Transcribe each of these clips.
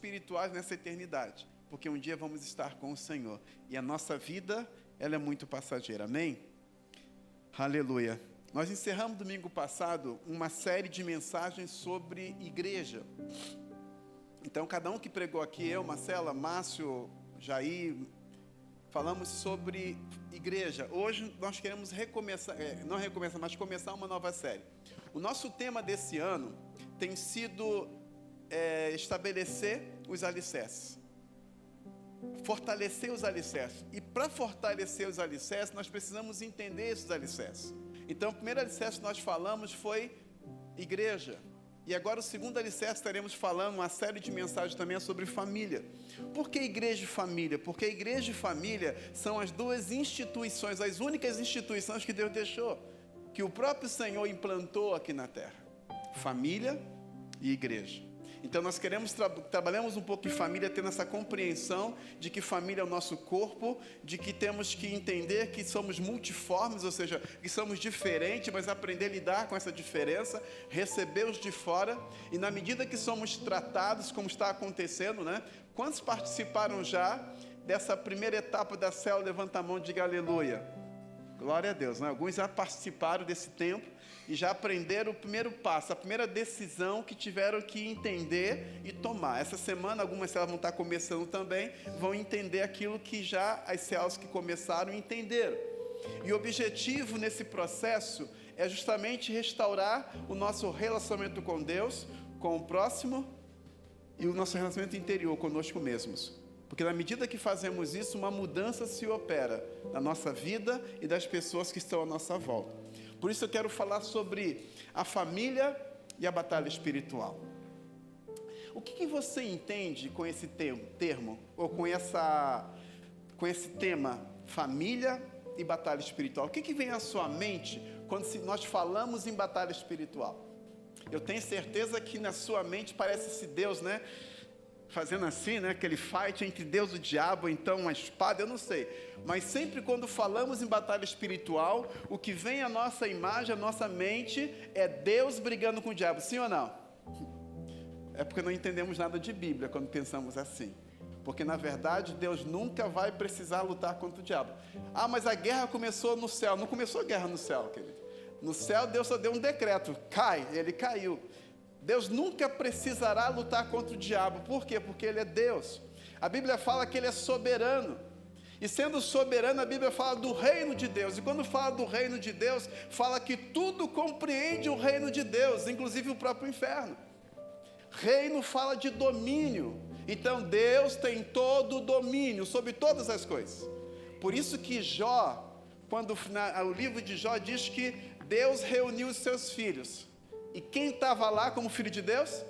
espirituais nessa eternidade, porque um dia vamos estar com o Senhor, e a nossa vida, ela é muito passageira, amém? Aleluia. Nós encerramos domingo passado uma série de mensagens sobre igreja. Então, cada um que pregou aqui, eu, Marcela, Márcio, Jair, falamos sobre igreja. Hoje nós queremos mas começar uma nova série. O nosso tema desse ano tem sido estabelecer os alicerces. Fortalecer os alicerces. E para fortalecer os alicerces, nós precisamos entender esses alicerces. Então, o primeiro alicerce que nós falamos foi igreja. E agora o segundo alicerce estaremos falando, uma série de mensagens também sobre família. Por que igreja e família? Porque igreja e família são as duas instituições, as únicas instituições que Deus deixou, que o próprio Senhor implantou aqui na terra. Família e igreja. Então nós queremos trabalhamos um pouco de família, tendo essa compreensão de que família é o nosso corpo, de que temos que entender que somos multiformes, ou seja, que somos diferentes, mas aprender a lidar com essa diferença, receber os de fora, e na medida que somos tratados, como está acontecendo, né? Quantos participaram já dessa primeira etapa da célula? Levanta a mão e diga aleluia. Glória a Deus, né? Alguns já participaram desse tempo e já aprenderam o primeiro passo, a primeira decisão que tiveram que entender e tomar. Essa semana, algumas células vão estar começando também, vão entender aquilo que já as células que começaram entenderam. E o objetivo nesse processo é justamente restaurar o nosso relacionamento com Deus, com o próximo e o nosso relacionamento interior conosco mesmos. Porque na medida que fazemos isso, uma mudança se opera na nossa vida e das pessoas que estão à nossa volta. Por isso eu quero falar sobre a família e a batalha espiritual. O que você entende com esse termo, ou com esse tema, família e batalha espiritual? O que vem à sua mente quando nós falamos em batalha espiritual? Eu tenho certeza que na sua mente parece esse Deus, né? Fazendo assim, né? Aquele fight entre Deus e o diabo, então uma espada, eu não sei. Mas sempre quando falamos em batalha espiritual, o que vem à nossa imagem, à nossa mente, é Deus brigando com o diabo, sim ou não? É porque não entendemos nada de Bíblia quando pensamos assim. Porque na verdade Deus nunca vai precisar lutar contra o diabo. Ah, mas a guerra começou no céu. Não começou a guerra no céu, querido. No céu Deus só deu um decreto, cai, ele caiu. Deus nunca precisará lutar contra o diabo. Por quê? Porque Ele é Deus. A Bíblia fala que Ele é soberano. E sendo soberano, a Bíblia fala do reino de Deus. E quando fala do reino de Deus, fala que tudo compreende o reino de Deus, inclusive o próprio inferno. Reino fala de domínio. Então Deus tem todo o domínio sobre todas as coisas. Por isso que Jó, quando o livro de Jó diz que Deus reuniu os seus filhos. E quem estava lá como filho de Deus?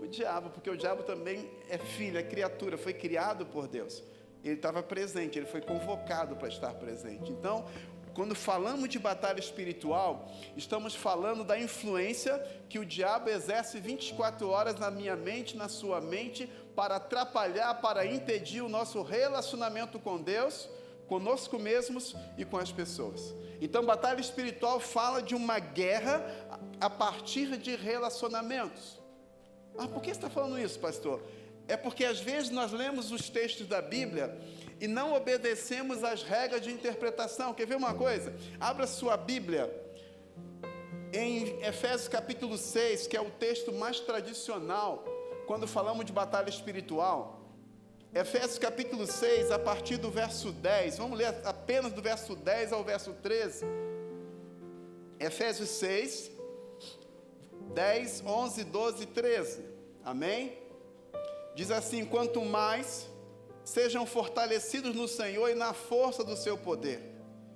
O diabo, porque o diabo também é filho, é criatura, foi criado por Deus. Ele estava presente, ele foi convocado para estar presente. Então, quando falamos de batalha espiritual, estamos falando da influência que o diabo exerce 24 horas na minha mente, na sua mente, para atrapalhar, para impedir o nosso relacionamento com Deus, conosco mesmos e com as pessoas. Então, batalha espiritual fala de uma guerra a partir de relacionamentos. Ah, por que você está falando isso, pastor? É porque às vezes nós lemos os textos da Bíblia e não obedecemos às regras de interpretação. Quer ver uma coisa? Abra sua Bíblia em Efésios capítulo 6, que é o texto mais tradicional quando falamos de batalha espiritual. Efésios capítulo 6, a partir do verso 10, vamos ler apenas do verso 10 ao verso 13. Efésios 6, 10, 11, 12 e 13, amém? Diz assim: quanto mais sejam fortalecidos no Senhor e na força do seu poder,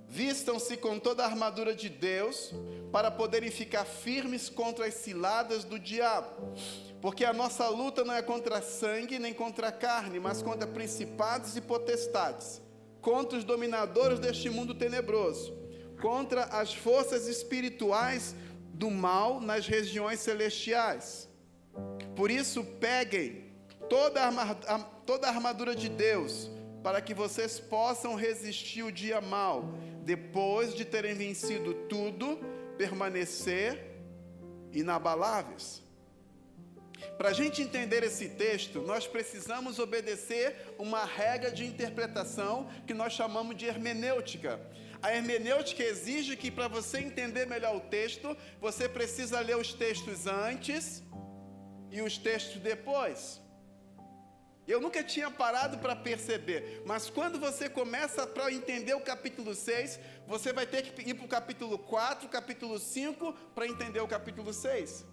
vistam-se com toda a armadura de Deus, para poderem ficar firmes contra as ciladas do diabo. Porque a nossa luta não é contra sangue nem contra carne, mas contra principados e potestades, contra os dominadores deste mundo tenebroso, contra as forças espirituais do mal nas regiões celestiais. Por isso, peguem toda a armadura de Deus, para que vocês possam resistir o dia mau, depois de terem vencido tudo, permanecer inabaláveis. Para a gente entender esse texto, nós precisamos obedecer uma regra de interpretação que nós chamamos de hermenêutica. A hermenêutica exige que, para você entender melhor o texto, você precisa ler os textos antes e os textos depois. Eu nunca tinha parado para perceber, mas quando você começa para entender o capítulo 6, você vai ter que ir para o capítulo 4, capítulo 5, para entender o capítulo 6.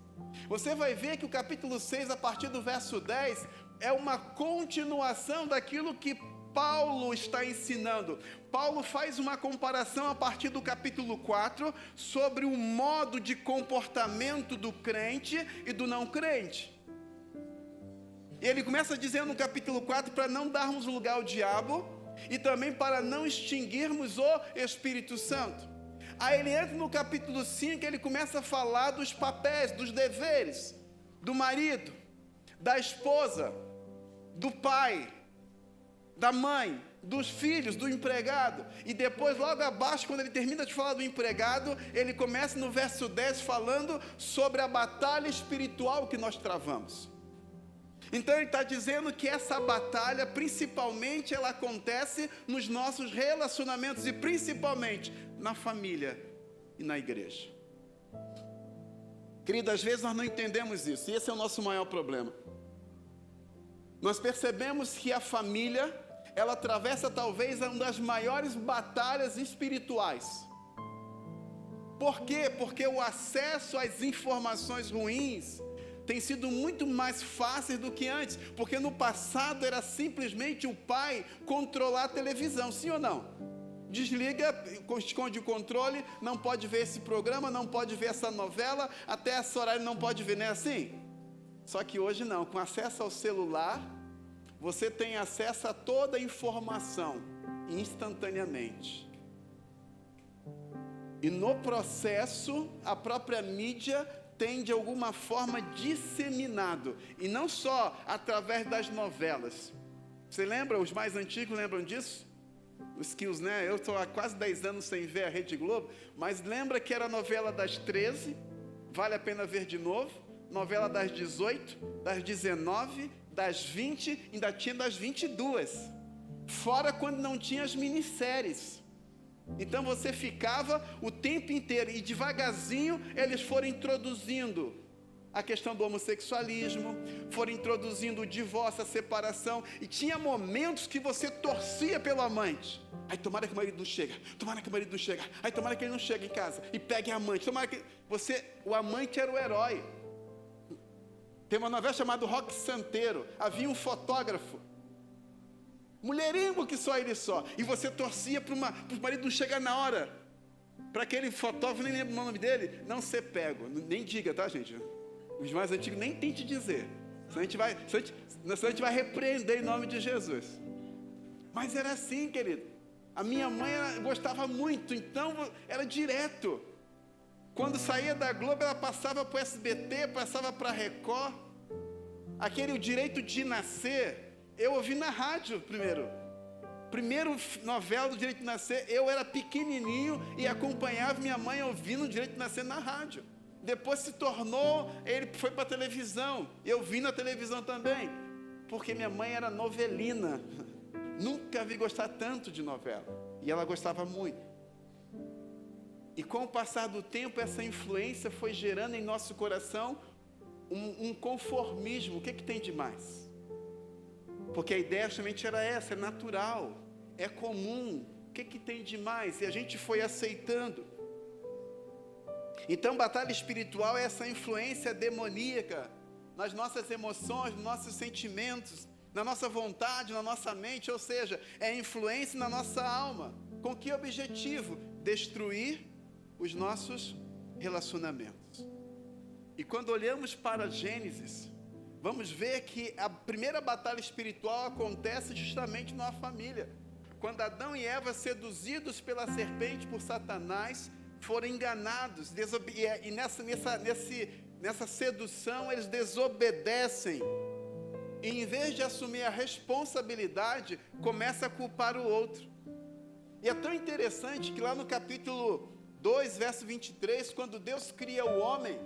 Você vai ver que o capítulo 6, a partir do verso 10, é uma continuação daquilo que Paulo está ensinando. Paulo faz uma comparação a partir do capítulo 4 sobre o modo de comportamento do crente e do não crente. E ele começa dizendo no capítulo 4 para não darmos lugar ao diabo e também para não extinguirmos o Espírito Santo. Aí ele entra no capítulo 5 e ele começa a falar dos papéis, dos deveres, do marido, da esposa, do pai, da mãe, dos filhos, do empregado. E depois, logo abaixo, quando ele termina de falar do empregado, ele começa no verso 10 falando sobre a batalha espiritual que nós travamos. Então ele está dizendo que essa batalha, principalmente, ela acontece nos nossos relacionamentos e principalmente na família e na igreja. Querido, às vezes nós não entendemos isso, e esse é o nosso maior problema. Nós percebemos que a família, ela atravessa talvez uma das maiores batalhas espirituais. Por quê? Porque o acesso às informações ruins tem sido muito mais fácil do que antes, porque no passado era simplesmente o pai controlar a televisão, sim ou não? Desliga, esconde o controle, não pode ver esse programa, não pode ver essa novela, até esse horário não pode ver, não é assim? Só que hoje não, com acesso ao celular, você tem acesso a toda a informação, instantaneamente. E no processo, a própria mídia tem de alguma forma disseminado, e não só através das novelas. Você lembra, os mais antigos lembram disso? Os Skills, né? Eu estou há quase 10 anos sem ver a Rede Globo, mas lembra que era a novela das 13, vale a pena ver de novo, novela das 18, das 19, das 20, ainda tinha das 22, fora quando não tinha as minisséries. Então você ficava o tempo inteiro, e devagarzinho eles foram introduzindo a questão do homossexualismo, foram introduzindo o divórcio, a separação, e tinha momentos que você torcia pelo amante. Aí tomara que o marido não chega, tomara que o marido não chega, aí tomara que ele não chegue em casa e pegue a amante, tomara que o amante era o herói. Tem uma novela chamada Roque Santeiro, havia um fotógrafo, mulherengo que só ele só, e você torcia para o marido não chegar na hora, para aquele fotógrafo, nem lembro o nome dele, não ser pego, nem diga, tá, gente? Os mais antigos nem tente dizer, senão a gente vai repreender em nome de Jesus. Mas era assim, querido. A minha mãe gostava muito, então era direto. Quando saía da Globo, ela passava para o SBT, passava para a Record. Aquele O Direito de Nascer, eu ouvi na rádio primeiro novela do Direito de Nascer, eu era pequenininho e acompanhava minha mãe ouvindo o Direito de Nascer na rádio. Depois se tornou, ele foi para a televisão, eu vi na televisão também, porque minha mãe era novelina, nunca vi gostar tanto de novela, e ela gostava muito. E com o passar do tempo, essa influência foi gerando em nosso coração um conformismo. O que tem de mais? Porque a ideia justamente era essa, é natural, é comum, o que tem de mais? E a gente foi aceitando. Então, batalha espiritual é essa influência demoníaca nas nossas emoções, nos nossos sentimentos, na nossa vontade, na nossa mente, ou seja, é influência na nossa alma. Com que objetivo? Destruir os nossos relacionamentos. E quando olhamos para Gênesis, vamos ver que a primeira batalha espiritual acontece justamente numa família. Quando Adão e Eva, seduzidos pela serpente por Satanás, foram enganados, e nessa sedução eles desobedecem, e em vez de assumir a responsabilidade, começa a culpar o outro. E é tão interessante que lá no capítulo 2, verso 23, quando Deus cria o homem,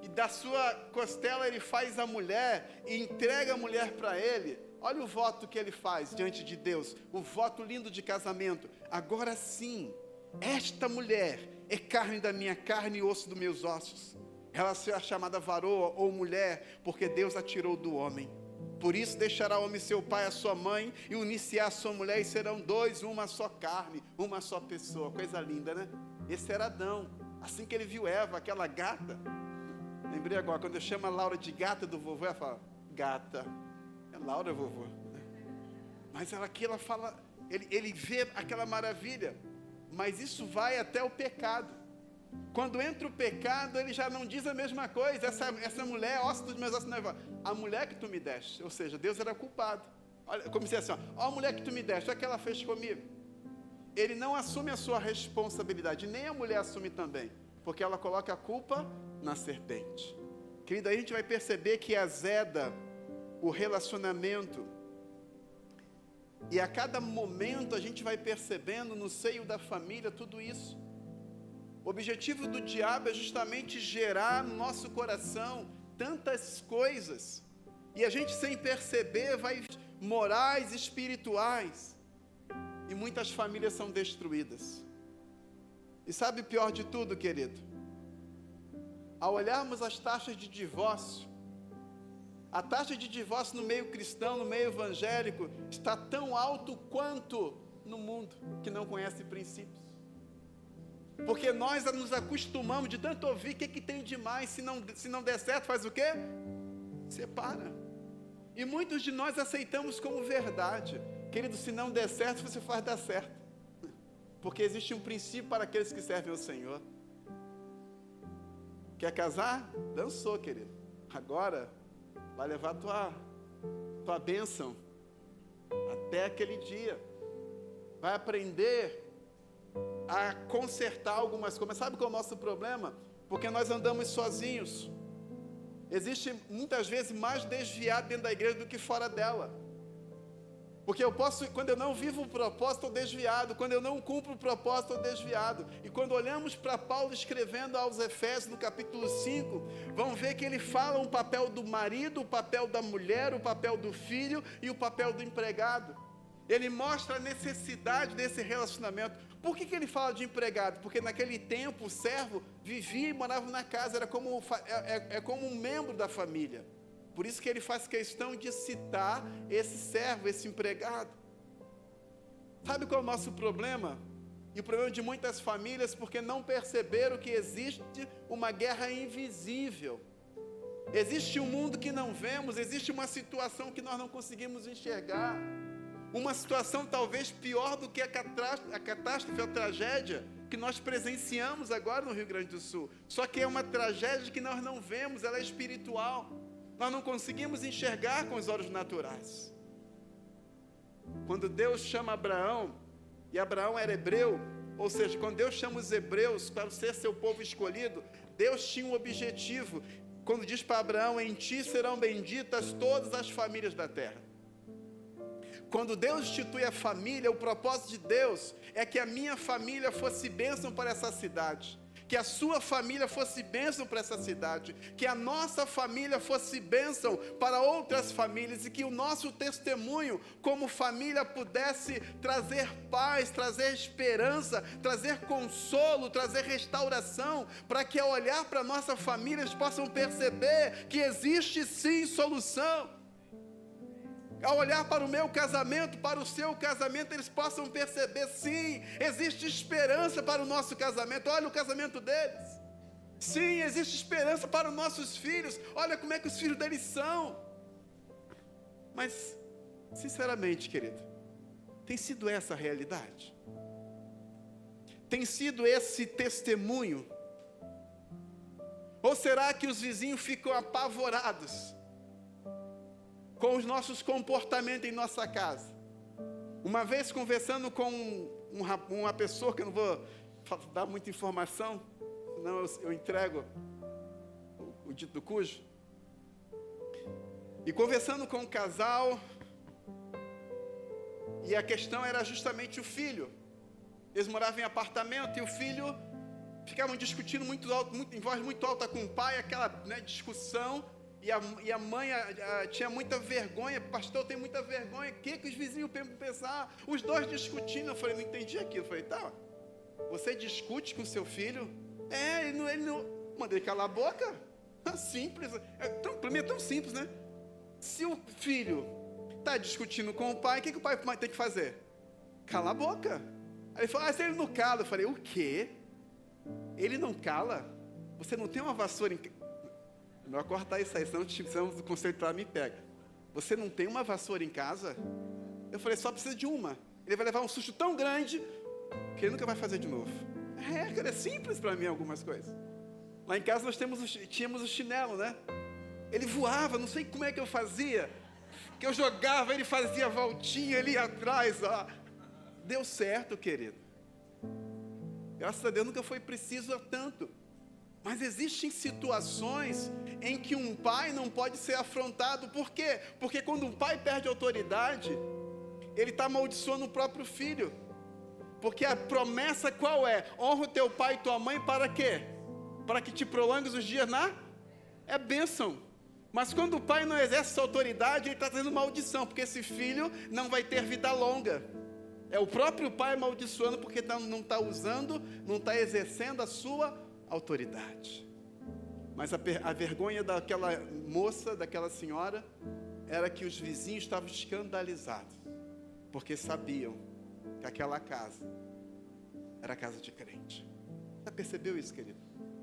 e da sua costela ele faz a mulher e entrega a mulher para ele. Olha o voto que ele faz diante de Deus, o voto lindo de casamento. Agora sim, esta mulher é carne da minha carne e osso dos meus ossos. Ela será chamada varoa ou mulher, porque Deus a tirou do homem. Por isso deixará o homem seu pai e a sua mãe, e unir-se a sua mulher, e serão dois, uma só carne, uma só pessoa. Coisa linda, né? Esse era Adão. Assim que ele viu Eva, aquela gata. Lembrei agora, quando eu chamo a Laura de gata do vovô, ela fala, gata. É Laura, vovô. Mas ela aqui, ela fala, ele vê aquela maravilha. Mas isso vai até o pecado. Quando entra o pecado, ele já não diz a mesma coisa. Essa mulher, osso dos meus ossos, não é a mulher que tu me deste. Ou seja, Deus era culpado. Olha, como se assim, ó a mulher que tu me deste, olha o que ela fez comigo. Ele não assume a sua responsabilidade, nem a mulher assume também, porque ela coloca a culpa na serpente. Querida, aí a gente vai perceber que azeda o relacionamento. E a cada momento a gente vai percebendo no seio da família tudo isso. O objetivo do diabo é justamente gerar no nosso coração tantas coisas. E a gente sem perceber vai morais, espirituais. E muitas famílias são destruídas. E sabe o pior de tudo, querido? Ao olharmos as taxas de divórcio, a taxa de divórcio no meio cristão, no meio evangélico, está tão alto quanto no mundo que não conhece princípios. Porque nós nos acostumamos de tanto ouvir, o que tem de mais? Se não der certo, faz o quê? Separa. E muitos de nós aceitamos como verdade. Querido, se não der certo, você faz dar certo. Porque existe um princípio para aqueles que servem ao Senhor. Quer casar? Dançou, querido. Agora, vai levar tua bênção até aquele dia. Vai aprender a consertar algumas coisas. Mas sabe qual é o nosso problema? Porque nós andamos sozinhos. Existe muitas vezes mais desviado dentro da igreja do que fora dela. Porque quando eu não vivo o propósito, estou desviado. Quando eu não cumpro o propósito, estou desviado. E quando olhamos para Paulo escrevendo aos Efésios, no capítulo 5, vamos ver que ele fala um papel do marido, o papel da mulher, o papel do filho e o papel do empregado. Ele mostra a necessidade desse relacionamento. Por que ele fala de empregado? Porque naquele tempo o servo vivia e morava na casa, era como um membro da família. Por isso que ele faz questão de citar esse servo, esse empregado. Sabe qual é o nosso problema? E o problema de muitas famílias, porque não perceberam que existe uma guerra invisível. Existe um mundo que não vemos, existe uma situação que nós não conseguimos enxergar. Uma situação talvez pior do que a catástrofe, a tragédia que nós presenciamos agora no Rio Grande do Sul. Só que é uma tragédia que nós não vemos, ela é espiritual. Nós não conseguimos enxergar com os olhos naturais. Quando Deus chama Abraão, e Abraão era hebreu, ou seja, quando Deus chama os hebreus para ser seu povo escolhido, Deus tinha um objetivo. Quando diz para Abraão, em ti serão benditas todas as famílias da terra. Quando Deus institui a família, o propósito de Deus é que a minha família fosse bênção para essa cidade, que a sua família fosse bênção para essa cidade, que a nossa família fosse bênção para outras famílias e que o nosso testemunho como família pudesse trazer paz, trazer esperança, trazer consolo, trazer restauração, para que ao olhar para a nossa família eles possam perceber que existe sim solução. Ao olhar para o meu casamento, para o seu casamento, eles possam perceber, sim, existe esperança para o nosso casamento. Olha o casamento deles. Sim, existe esperança para os nossos filhos. Olha como é que os filhos deles são. Mas, sinceramente, querido, tem sido essa a realidade? Tem sido esse testemunho? Ou será que os vizinhos ficam apavorados com os nossos comportamentos em nossa casa? Uma vez conversando com uma pessoa, que eu não vou dar muita informação, senão eu entrego o dito cujo. E conversando com um casal, e a questão era justamente o filho. Eles moravam em apartamento e o filho ficavam discutindo muito alto, em voz muito alta com o pai, aquela, né, discussão, e a mãe tinha muita vergonha, pastor, tem muita vergonha, o que os vizinhos pensar? Os dois discutindo. Eu falei, não entendi aquilo. Eu falei, tá, você discute com seu filho? Ele não mandei calar a boca. Simples, para mim é tão simples, né? Se o filho está discutindo com o pai, o que o pai tem que fazer? Cala a boca. Aí ele falou, se ele não cala. Eu falei, o quê? Ele não cala? Você não tem uma vassoura em casa? Melhor cortar isso aí, senão o conceito me pega. Você não tem uma vassoura em casa? Eu falei, só precisa de uma. Ele vai levar um susto tão grande que ele nunca vai fazer de novo. Cara, é simples para mim algumas coisas. Lá em casa nós tínhamos o chinelo, né? Ele voava, não sei como é que eu fazia. Que eu jogava, ele fazia voltinha ali atrás, ó. Deu certo, querido. Graças a Deus nunca foi preciso tanto. Mas existem situações em que um pai não pode ser afrontado. Por quê? Porque quando um pai perde autoridade, ele está amaldiçoando o próprio filho. Porque a promessa qual é? Honra o teu pai e tua mãe para quê? Para que te prolongues os dias é bênção. Mas quando o pai não exerce essa autoridade, ele está trazendo maldição, porque esse filho não vai ter vida longa. É o próprio pai amaldiçoando, porque não está usando, não está exercendo a sua autoridade. Mas a vergonha daquela moça, daquela senhora, era que os vizinhos estavam escandalizados, porque sabiam que aquela casa era casa de crente. Já percebeu isso, querido?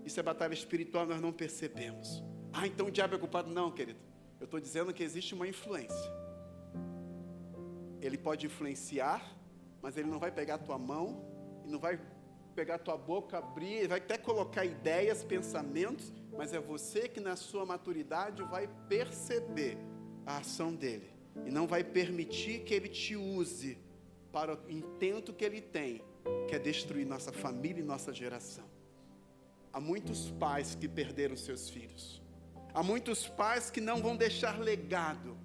Isso é batalha espiritual, nós não percebemos. Então o diabo é culpado? Não, querido. Eu estou dizendo que existe uma influência. Ele pode influenciar, mas ele não vai pegar a tua mão, e não vai pegar a tua boca, abrir, ele vai até colocar ideias, pensamentos, mas é você que na sua maturidade vai perceber a ação dele. E não vai permitir que ele te use para o intento que ele tem, que é destruir nossa família e nossa geração. Há muitos pais que perderam seus filhos. Há muitos pais que não vão deixar legado.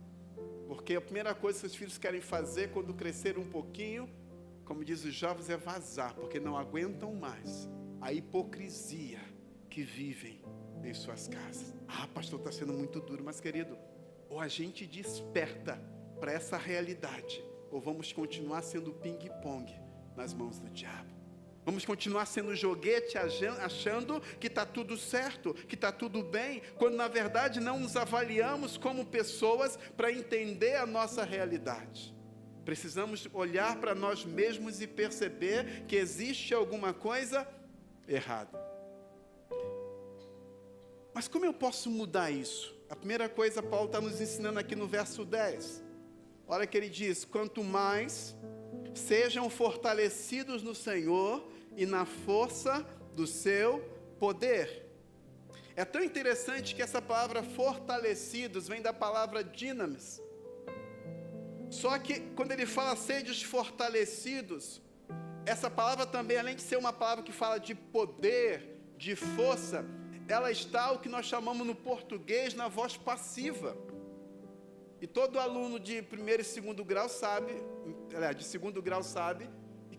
Porque a primeira coisa que os filhos querem fazer quando crescer um pouquinho, como diz os jovens, é vazar, porque não aguentam mais a hipocrisia que vivem em suas casas. Pastor, está sendo muito duro, mas querido, ou a gente desperta para essa realidade, ou vamos continuar sendo ping-pong nas mãos do diabo. Vamos continuar sendo joguete, achando que está tudo certo, que está tudo bem, quando na verdade não nos avaliamos como pessoas para entender a nossa realidade. Precisamos olhar para nós mesmos e perceber que existe alguma coisa errada. Mas como eu posso mudar isso? A primeira coisa, Paulo está nos ensinando aqui no verso 10. Olha que ele diz, quanto mais sejam fortalecidos no Senhor e na força do seu poder. É tão interessante que essa palavra fortalecidos vem da palavra dinamis. Só que quando ele fala sedes fortalecidos, essa palavra também, além de ser uma palavra que fala de poder, de força, ela está o que nós chamamos no português na voz passiva. E todo aluno de primeiro e segundo grau sabe, de segundo grau sabe,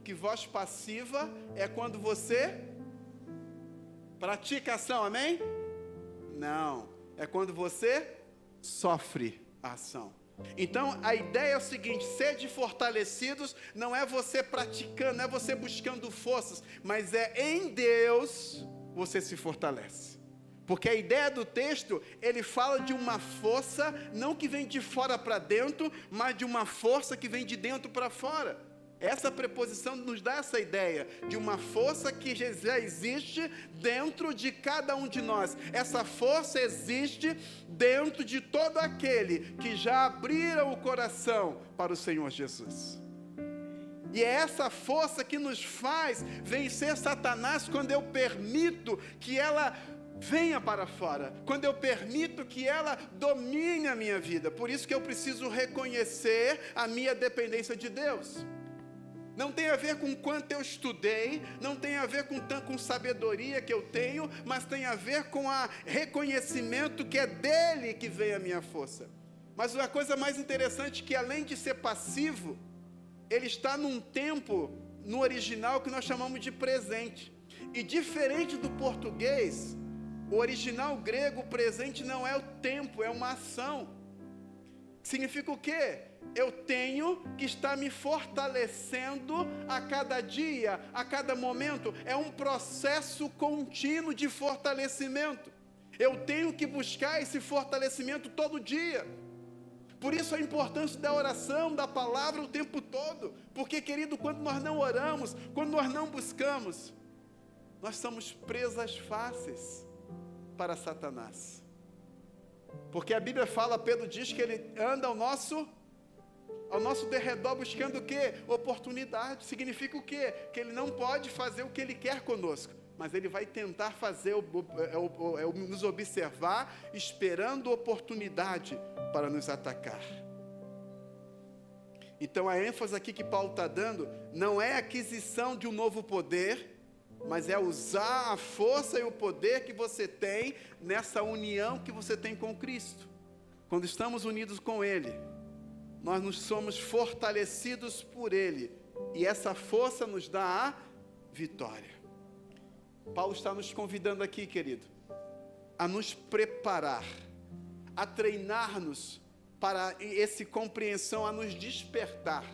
que voz passiva é quando você pratica a ação, amém? Não, é quando você sofre a ação. Então, a ideia é o seguinte, sede fortalecidos, não é você praticando, não é você buscando forças, mas é em Deus você se fortalece. Porque a ideia do texto, ele fala de uma força, não que vem de fora para dentro, mas de uma força que vem de dentro para fora. Essa preposição nos dá essa ideia de uma força que já existe dentro de cada um de nós. Essa força existe dentro de todo aquele que já abriram o coração para o Senhor Jesus. E é essa força que nos faz vencer Satanás quando eu permito que ela venha para fora, quando eu permito que ela domine a minha vida. Por isso que eu preciso reconhecer a minha dependência de Deus. Não tem a ver com quanto eu estudei, não tem a ver com sabedoria que eu tenho, mas tem a ver com o reconhecimento que é dele que vem a minha força. Mas a coisa mais interessante é que, além de ser passivo, ele está num tempo, no original, que nós chamamos de presente. E diferente do português, o original grego, o presente não é o tempo, é uma ação. Significa o quê? Eu tenho que estar me fortalecendo a cada dia, a cada momento. É um processo contínuo de fortalecimento. Eu tenho que buscar esse fortalecimento todo dia. Por isso a importância da oração, da palavra o tempo todo. Porque, querido, quando nós não oramos, quando nós não buscamos, nós somos presas fáceis para Satanás. Porque a Bíblia fala, Pedro diz que ele anda ao nosso derredor buscando o quê? Oportunidade. Significa o quê? Que ele não pode fazer o que ele quer conosco, mas ele vai tentar fazer, nos observar, esperando oportunidade para nos atacar. Então a ênfase aqui que Paulo está dando, não é a aquisição de um novo poder, mas é usar a força e o poder que você tem nessa união que você tem com Cristo. Quando estamos unidos com Ele, nós nos somos fortalecidos por Ele, e essa força nos dá a vitória. Paulo está nos convidando aqui, querido, a nos preparar, a treinar-nos para essa compreensão, a nos despertar.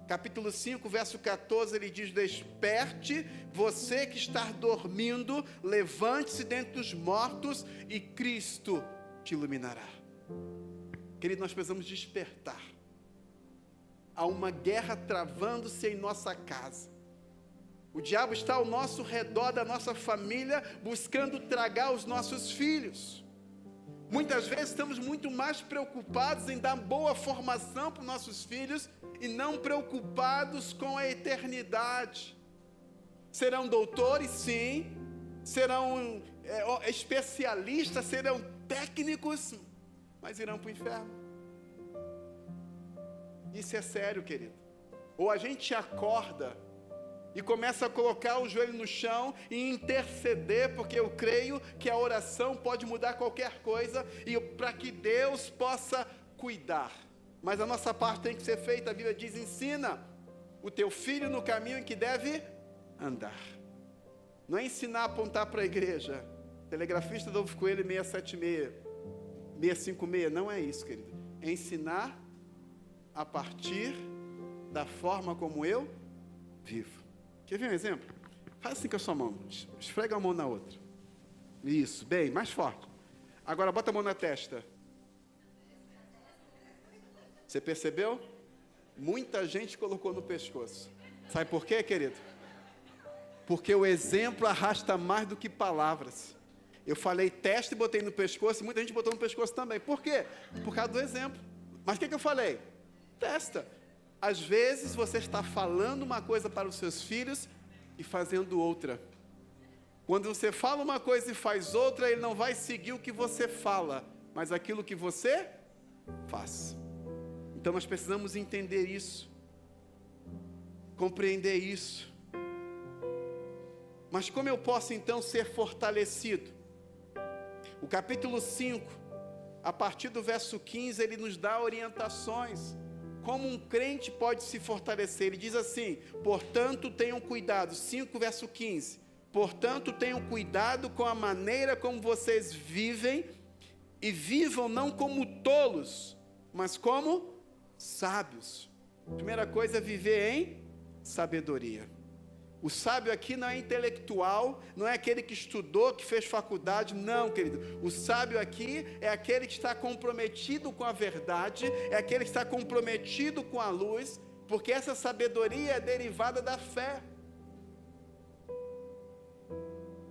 Capítulo 5, verso 14, ele diz: desperte, você que está dormindo, levante-se dentre os mortos e Cristo te iluminará. Querido, nós precisamos despertar. Há uma guerra travando-se em nossa casa. O diabo está ao nosso redor, da nossa família, buscando tragar os nossos filhos. Muitas vezes estamos muito mais preocupados em dar boa formação para os nossos filhos e não preocupados com a eternidade. Serão doutores, sim, serão especialistas, serão técnicos, mas irão para o inferno. Isso é sério, querido. Ou a gente acorda e começa a colocar o joelho no chão e interceder, porque eu creio que a oração pode mudar qualquer coisa, e para que Deus possa cuidar. Mas a nossa parte tem que ser feita. A Bíblia diz: ensina o teu filho no caminho em que deve andar. Não é ensinar a apontar para a igreja. Telegrafista Adolfo Coelho 676, 656, não é isso, querido. É ensinar a partir da forma como eu vivo. Quer ver um exemplo? Faz assim com a sua mão, esfrega a mão na outra. Isso, bem, mais forte. Agora bota a mão na testa. Você percebeu? Muita gente colocou no pescoço. Sabe por quê, querido? Porque o exemplo arrasta mais do que palavras. Eu falei testa e botei no pescoço, e muita gente botou no pescoço também. Por quê? Por causa do exemplo. Mas o que eu falei? Testa. Às vezes você está falando uma coisa para os seus filhos e fazendo outra. Quando você fala uma coisa e faz outra, ele não vai seguir o que você fala, mas aquilo que você faz. Então nós precisamos entender isso, compreender isso. Mas como eu posso então ser fortalecido? O capítulo 5, a partir do verso 15, ele nos dá orientações. Como um crente pode se fortalecer? Ele diz assim: portanto tenham cuidado, 5 verso 15, portanto tenham cuidado com a maneira como vocês vivem, e vivam não como tolos, mas como sábios. Primeira coisa é viver em sabedoria. O sábio aqui não é intelectual, não é aquele que estudou, que fez faculdade, não, querido. O sábio aqui é aquele que está comprometido com a verdade, é aquele que está comprometido com a luz, porque essa sabedoria é derivada da fé.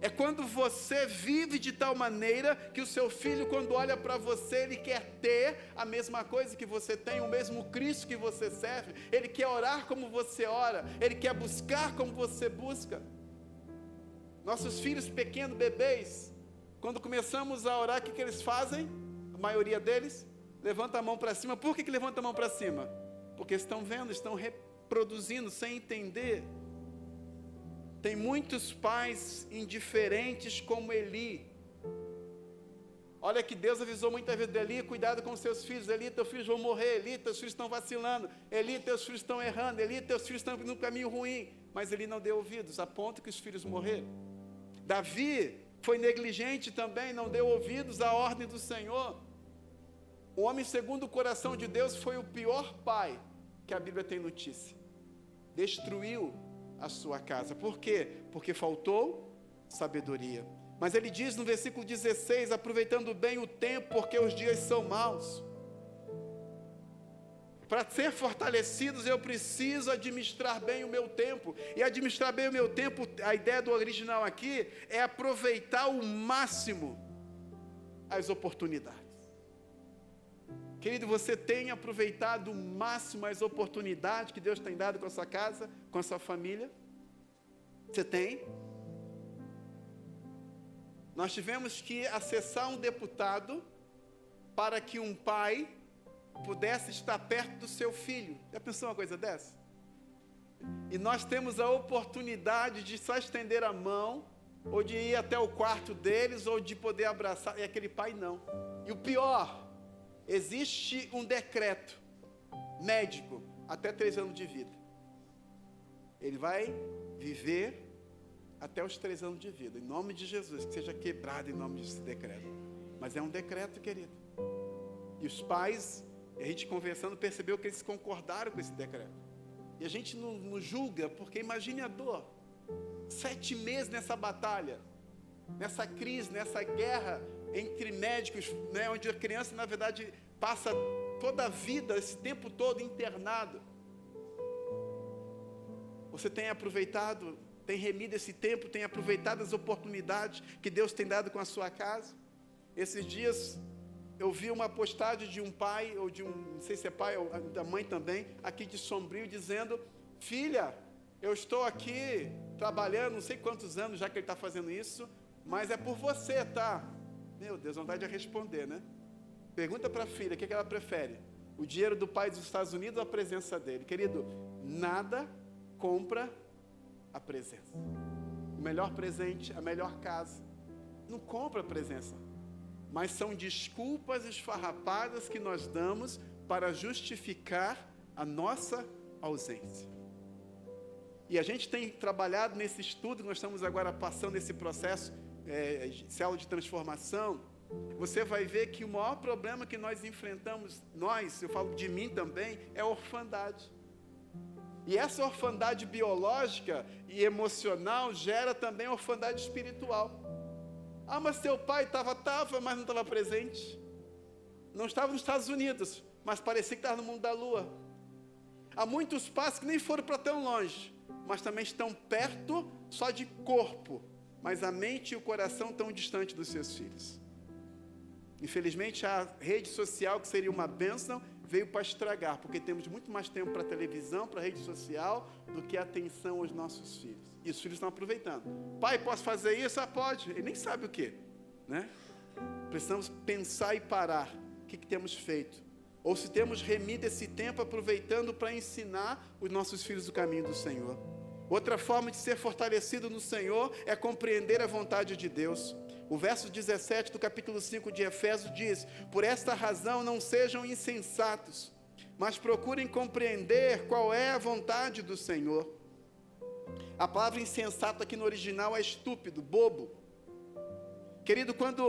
É quando você vive de tal maneira que o seu filho, quando olha para você, ele quer ter a mesma coisa que você tem, o mesmo Cristo que você serve. Ele quer orar como você ora, ele quer buscar como você busca. Nossos filhos pequenos, bebês, quando começamos a orar, o que eles fazem? A maioria deles levanta a mão para cima. Por que levanta a mão para cima? Porque estão vendo, estão reproduzindo sem entender. Tem muitos pais indiferentes como Eli. Olha que Deus avisou muitas vezes: Eli, cuidado com os seus filhos. Eli, teus filhos vão morrer. Eli, teus filhos estão vacilando. Eli, teus filhos estão errando. Eli, teus filhos estão no caminho ruim. Mas Eli não deu ouvidos, a ponto que os filhos morreram. Davi foi negligente também, não deu ouvidos à ordem do Senhor. O homem segundo o coração de Deus foi o pior pai que a Bíblia tem notícia. Destruiu a sua casa. Por quê? Porque faltou sabedoria. Mas ele diz no versículo 16, aproveitando bem o tempo, porque os dias são maus. Para ser fortalecidos, eu preciso administrar bem o meu tempo. E administrar bem o meu tempo, a ideia do original aqui, é aproveitar ao máximo as oportunidades. Querido, você tem aproveitado ao máximo as oportunidades que Deus tem dado com a sua casa, com a sua família? Você tem? Nós tivemos que acessar um deputado para que um pai pudesse estar perto do seu filho. Já pensou uma coisa dessa? E nós temos a oportunidade de só estender a mão, ou de ir até o quarto deles, ou de poder abraçar, e aquele pai não. E o pior, existe um decreto médico até 3 anos de vida. Ele vai viver até os 3 anos de vida, em nome de Jesus, que seja quebrado em nome desse decreto. Mas é um decreto, querido. E os pais, a gente conversando, percebeu que eles concordaram com esse decreto. E a gente não julga, porque imagine a dor. 7 meses nessa batalha, nessa crise, nessa guerra entre médicos, né, onde a criança, na verdade, passa toda a vida, esse tempo todo internado. Você tem aproveitado, tem remido esse tempo, tem aproveitado as oportunidades que Deus tem dado com a sua casa? Esses dias eu vi uma postagem de um pai, ou de um, não sei se é pai ou da mãe também, aqui de Sombrio, dizendo: filha, eu estou aqui trabalhando, não sei quantos anos já que ele está fazendo isso, mas é por você, tá? Meu Deus, vontade de responder, né? Pergunta para a filha, o que ela prefere? O dinheiro do pai dos Estados Unidos ou a presença dele? Querido, nada compra a presença. O melhor presente, a melhor casa, não compra a presença. Mas são desculpas esfarrapadas que nós damos para justificar a nossa ausência. E a gente tem trabalhado nesse estudo, nós estamos agora passando esse processo, célula de transformação. Você vai ver que o maior problema que nós enfrentamos, eu falo de mim também, é a orfandade. E essa orfandade biológica e emocional gera também orfandade espiritual. Ah, mas seu pai estava, mas não estava presente. Não estava nos Estados Unidos, mas parecia que estava no mundo da lua. Há muitos pais que nem foram para tão longe, mas também estão perto só de corpo, mas a mente e o coração estão distantes dos seus filhos. Infelizmente, a rede social, que seria uma bênção, veio para estragar, porque temos muito mais tempo para televisão, para rede social, do que atenção aos nossos filhos. E os filhos estão aproveitando. Pai, posso fazer isso? Ah, pode. Ele nem sabe o quê, né? Precisamos pensar e parar. O que temos feito? Ou se temos remido esse tempo, aproveitando para ensinar os nossos filhos o caminho do Senhor. Outra forma de ser fortalecido no Senhor é compreender a vontade de Deus. O verso 17 do capítulo 5 de Efésios diz: por esta razão não sejam insensatos, mas procurem compreender qual é a vontade do Senhor. A palavra insensato aqui no original é estúpido, bobo. Querido, quando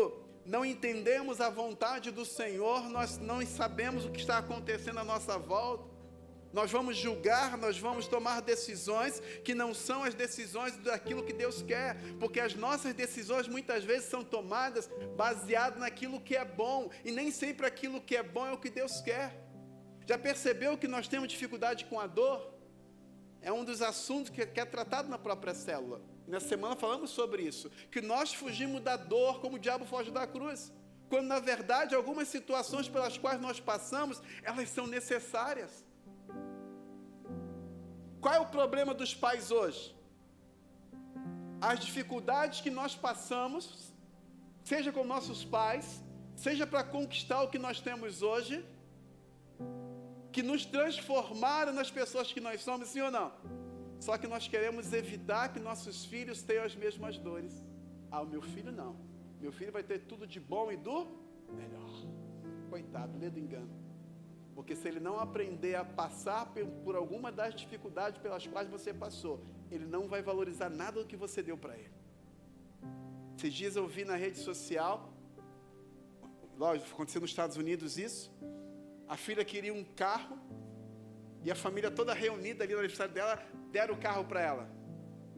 não entendemos a vontade do Senhor, nós não sabemos o que está acontecendo à nossa volta. Nós vamos julgar, nós vamos tomar decisões que não são as decisões daquilo que Deus quer, porque as nossas decisões muitas vezes são tomadas baseadas naquilo que é bom, e nem sempre aquilo que é bom é o que Deus quer. Já percebeu que nós temos dificuldade com a dor? É um dos assuntos que é tratado na própria célula. Nessa semana falamos sobre isso, que nós fugimos da dor como o diabo foge da cruz, quando na verdade algumas situações pelas quais nós passamos, elas são necessárias. Qual é o problema dos pais hoje? As dificuldades que nós passamos, seja com nossos pais, seja para conquistar o que nós temos hoje, que nos transformaram nas pessoas que nós somos, sim ou não? Só que nós queremos evitar que nossos filhos tenham as mesmas dores. Ah, o meu filho não. Meu filho vai ter tudo de bom e do melhor. Coitado, lê do engano. Porque se ele não aprender a passar por alguma das dificuldades pelas quais você passou, ele não vai valorizar nada do que você deu para ele. Esses dias eu vi na rede social, lógico, aconteceu nos Estados Unidos isso, a filha queria um carro, e a família toda reunida ali no aniversário dela, deram o carro para ela.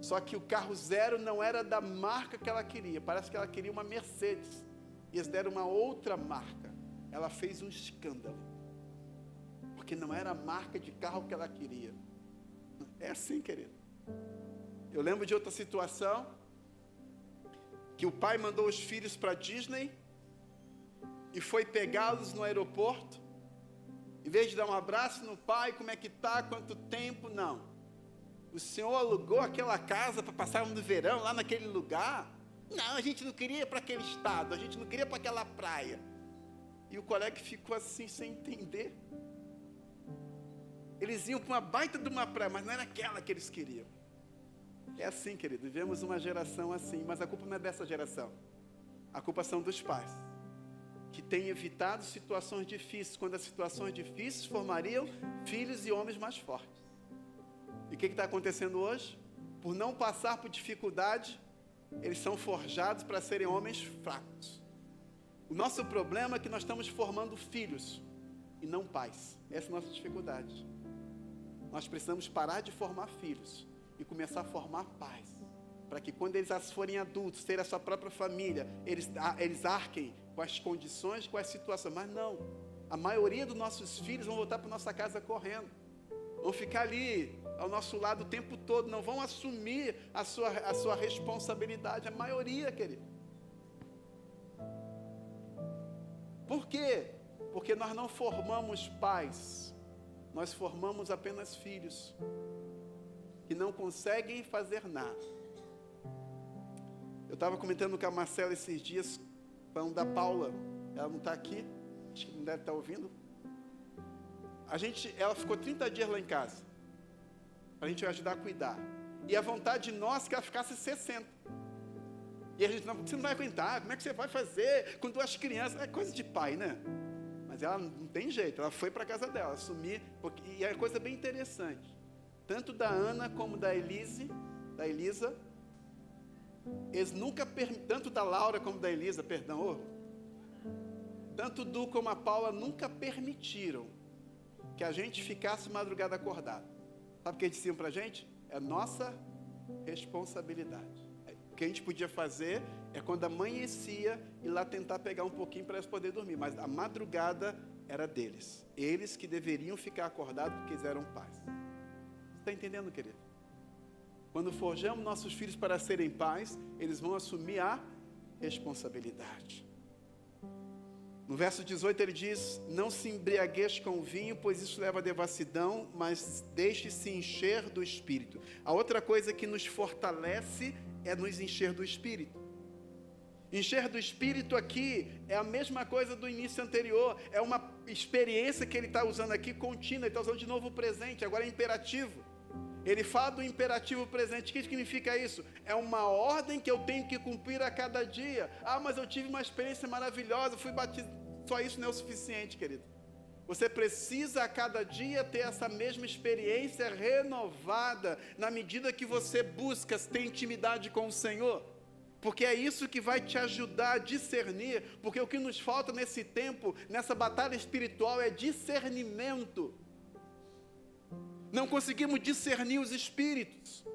Só que o carro zero não era da marca que ela queria, parece que ela queria uma Mercedes, e eles deram uma outra marca. Ela fez um escândalo, porque não era a marca de carro que ela queria. É assim, querido. Eu lembro de outra situação, que o pai mandou os filhos para Disney, e foi pegá-los no aeroporto. Em vez de dar um abraço no pai, como é que está, quanto tempo, não. O senhor alugou aquela casa para passar no verão lá naquele lugar? Não, a gente não queria ir para aquele estado, a gente não queria ir para aquela praia. E o colega ficou assim, sem entender. Eles iam para uma baita de uma praia, mas não era aquela que eles queriam. É assim, querido, vivemos uma geração assim, mas a culpa não é dessa geração. A culpa são dos pais, que têm evitado situações difíceis, quando as situações difíceis formariam filhos e homens mais fortes. E o que está acontecendo hoje? Por não passar por dificuldade, eles são forjados para serem homens fracos. O nosso problema é que nós estamos formando filhos e não pais. Essa é a nossa dificuldade. Nós precisamos parar de formar filhos e começar a formar pais, para que quando eles forem adultos, terem a sua própria família, eles arquem com as condições, com as situações. Mas não, a maioria dos nossos filhos vão voltar para nossa casa correndo, vão ficar ali ao nosso lado o tempo todo, não vão assumir a sua responsabilidade, a maioria, querido. Por quê? Porque nós não formamos pais, nós formamos apenas filhos, que não conseguem fazer nada. Eu estava comentando com a Marcela esses dias, falando da Paula, ela não está aqui, acho que não deve estar ouvindo. Ela ficou 30 dias lá em casa, para a gente ajudar a cuidar, e a vontade nossa é que ela ficasse 60, e a gente, não, você não vai aguentar, como é que você vai fazer com 2 crianças, é coisa de pai, né? Mas ela não tem jeito, ela foi para a casa dela, assumir, e é coisa bem interessante, tanto da Ana como da Elisa, eles nunca, tanto da Laura como da Elisa, tanto Du como a Paula nunca permitiram que a gente ficasse madrugada acordado. Sabe o que eles diziam para a gente? É nossa responsabilidade. O que a gente podia fazer é quando amanhecia, ir lá tentar pegar um pouquinho para eles poderem dormir, mas a madrugada era deles. Eles que deveriam ficar acordados porque eles eram pais. Você está entendendo, querido? Quando forjamos nossos filhos para serem pais, eles vão assumir a responsabilidade. No verso 18 ele diz: não se embriagueis com o vinho, pois isso leva à devassidão, mas deixe-se encher do Espírito. A outra coisa que nos fortalece é nos encher do Espírito. Encher do Espírito aqui é a mesma coisa do início anterior, é uma experiência que ele está usando aqui contínua, ele está usando de novo o presente, agora é imperativo. Ele fala do imperativo presente. O que significa isso? É uma ordem que eu tenho que cumprir a cada dia. Ah, mas eu tive uma experiência maravilhosa, fui batizado. Só isso não é o suficiente, querido. Você precisa a cada dia ter essa mesma experiência renovada, na medida que você busca ter intimidade com o Senhor. Porque é isso que vai te ajudar a discernir, porque o que nos falta nesse tempo, nessa batalha espiritual, é discernimento. Não conseguimos discernir os espíritos,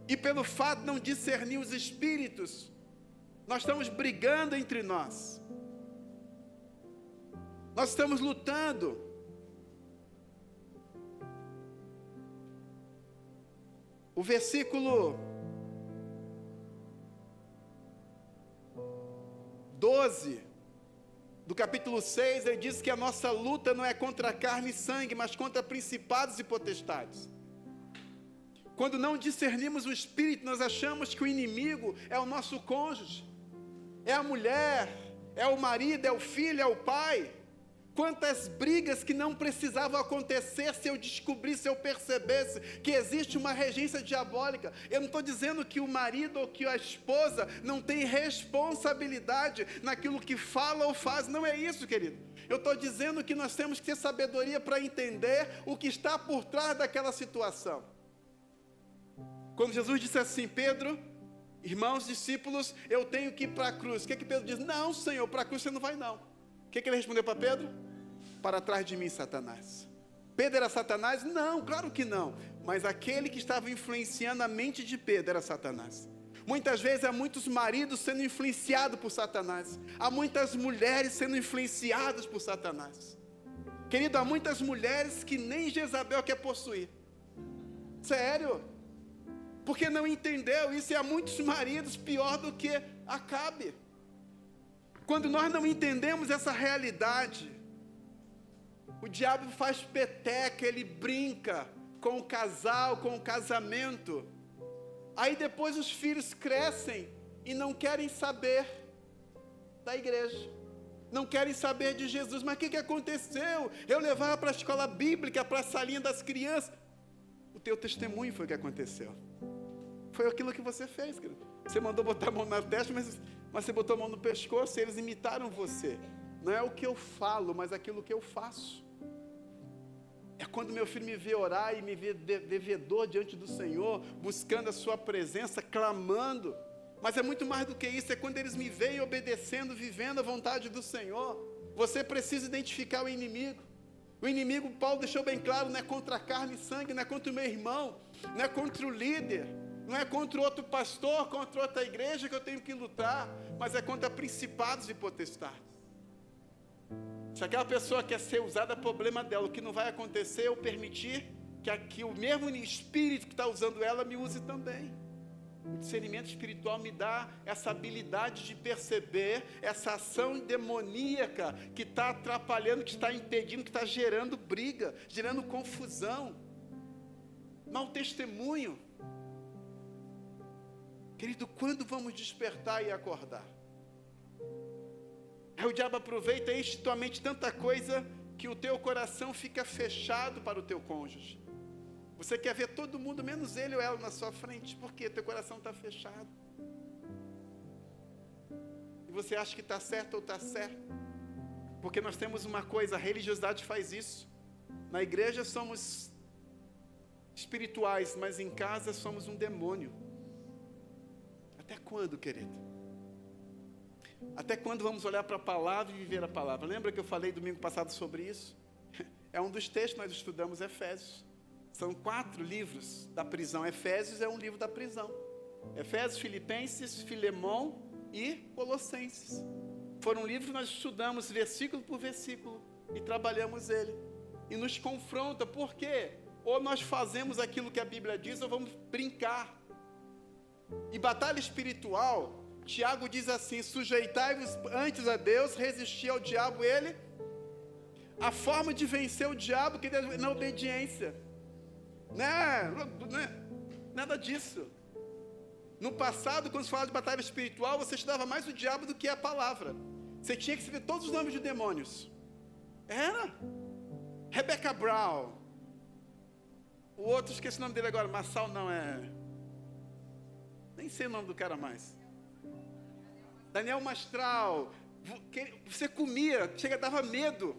e pelo fato de não discernir os espíritos, nós estamos brigando entre nós, nós estamos lutando. O versículo 12 do capítulo 6, ele diz que a nossa luta não é contra carne e sangue, mas contra principados e potestades. Quando não discernimos o Espírito, nós achamos que o inimigo é o nosso cônjuge, é a mulher, é o marido, é o filho, é o pai. Quantas brigas que não precisavam acontecer se eu descobrisse, se eu percebesse que existe uma regência diabólica. Eu não estou dizendo que o marido ou que a esposa não tem responsabilidade naquilo que fala ou faz, não é isso, querido. Eu estou dizendo que nós temos que ter sabedoria para entender o que está por trás daquela situação. Quando Jesus disse assim: Pedro, Irmãos, discípulos, eu tenho que ir para a cruz. O que Pedro diz? Não, Senhor, para a cruz você não vai não. O que ele respondeu para Pedro? Para trás de mim, Satanás. Pedro era Satanás? Não, claro que não. Mas aquele que estava influenciando a mente de Pedro era Satanás. Muitas vezes há muitos maridos sendo influenciados por Satanás. Há muitas mulheres sendo influenciadas por Satanás. Querido, há muitas mulheres que nem Jezabel quer possuir. Sério. Porque não entendeu isso. E há muitos maridos pior do que Acabe. Quando nós não entendemos essa realidade, o diabo faz peteca, ele brinca com o casal, com o casamento. Aí depois os filhos crescem e não querem saber da igreja. Não querem saber de Jesus. Mas o que aconteceu? Eu levava para a escola bíblica, para a salinha das crianças. O teu testemunho foi o que aconteceu. Foi aquilo que você fez, querido. Você mandou botar a mão na testa, mas você botou a mão no pescoço e eles imitaram você. Não é o que eu falo, mas aquilo que eu faço. É quando meu filho me vê orar e me vê devedor diante do Senhor, buscando a sua presença, clamando. Mas é muito mais do que isso, é quando eles me veem obedecendo, vivendo a vontade do Senhor. Você precisa identificar o inimigo. O inimigo, Paulo deixou bem claro, não é contra a carne e sangue, não é contra o meu irmão, não é contra o líder, não é contra outro pastor, contra outra igreja que eu tenho que lutar, mas é contra principados e potestades. Se aquela pessoa quer ser usada, problema dela. O que não vai acontecer é eu permitir que o mesmo espírito que está usando ela me use também. O discernimento espiritual me dá essa habilidade de perceber essa ação demoníaca que está atrapalhando, que está impedindo, que está gerando briga, gerando confusão, mau testemunho. Querido, quando vamos despertar e acordar? Aí o diabo aproveita e enche tua mente tanta coisa que o teu coração fica fechado para o teu cônjuge. Você quer ver todo mundo, menos ele ou ela na sua frente. Por quê? Teu coração está fechado. E você acha que está certo ou está certo. Porque nós temos uma coisa, a religiosidade faz isso. Na igreja somos espirituais, mas em casa somos um demônio. Até quando, querido? Até quando vamos olhar para a palavra e viver a palavra? Lembra que eu falei domingo passado sobre isso? É um dos textos que nós estudamos, Efésios. São 4 livros da prisão. Efésios é um livro da prisão. Efésios, Filipenses, Filemão e Colossenses. Foram livros que nós estudamos versículo por versículo e trabalhamos ele. E nos confronta, por quê? Ou nós fazemos aquilo que a Bíblia diz, ou vamos brincar. E batalha espiritual, Tiago diz assim: sujeitai-vos antes a Deus, resistir ao diabo, ele. A forma de vencer o diabo que é na obediência. Nada disso. No passado, quando se falava de batalha espiritual, você estudava mais o diabo do que a palavra. Você tinha que saber todos os nomes de demônios. Era Rebecca Brown. O outro, esqueci o nome dele agora. Massal não é. Nem sei o nome do cara mais. Daniel Mastral. Você comia, dava medo.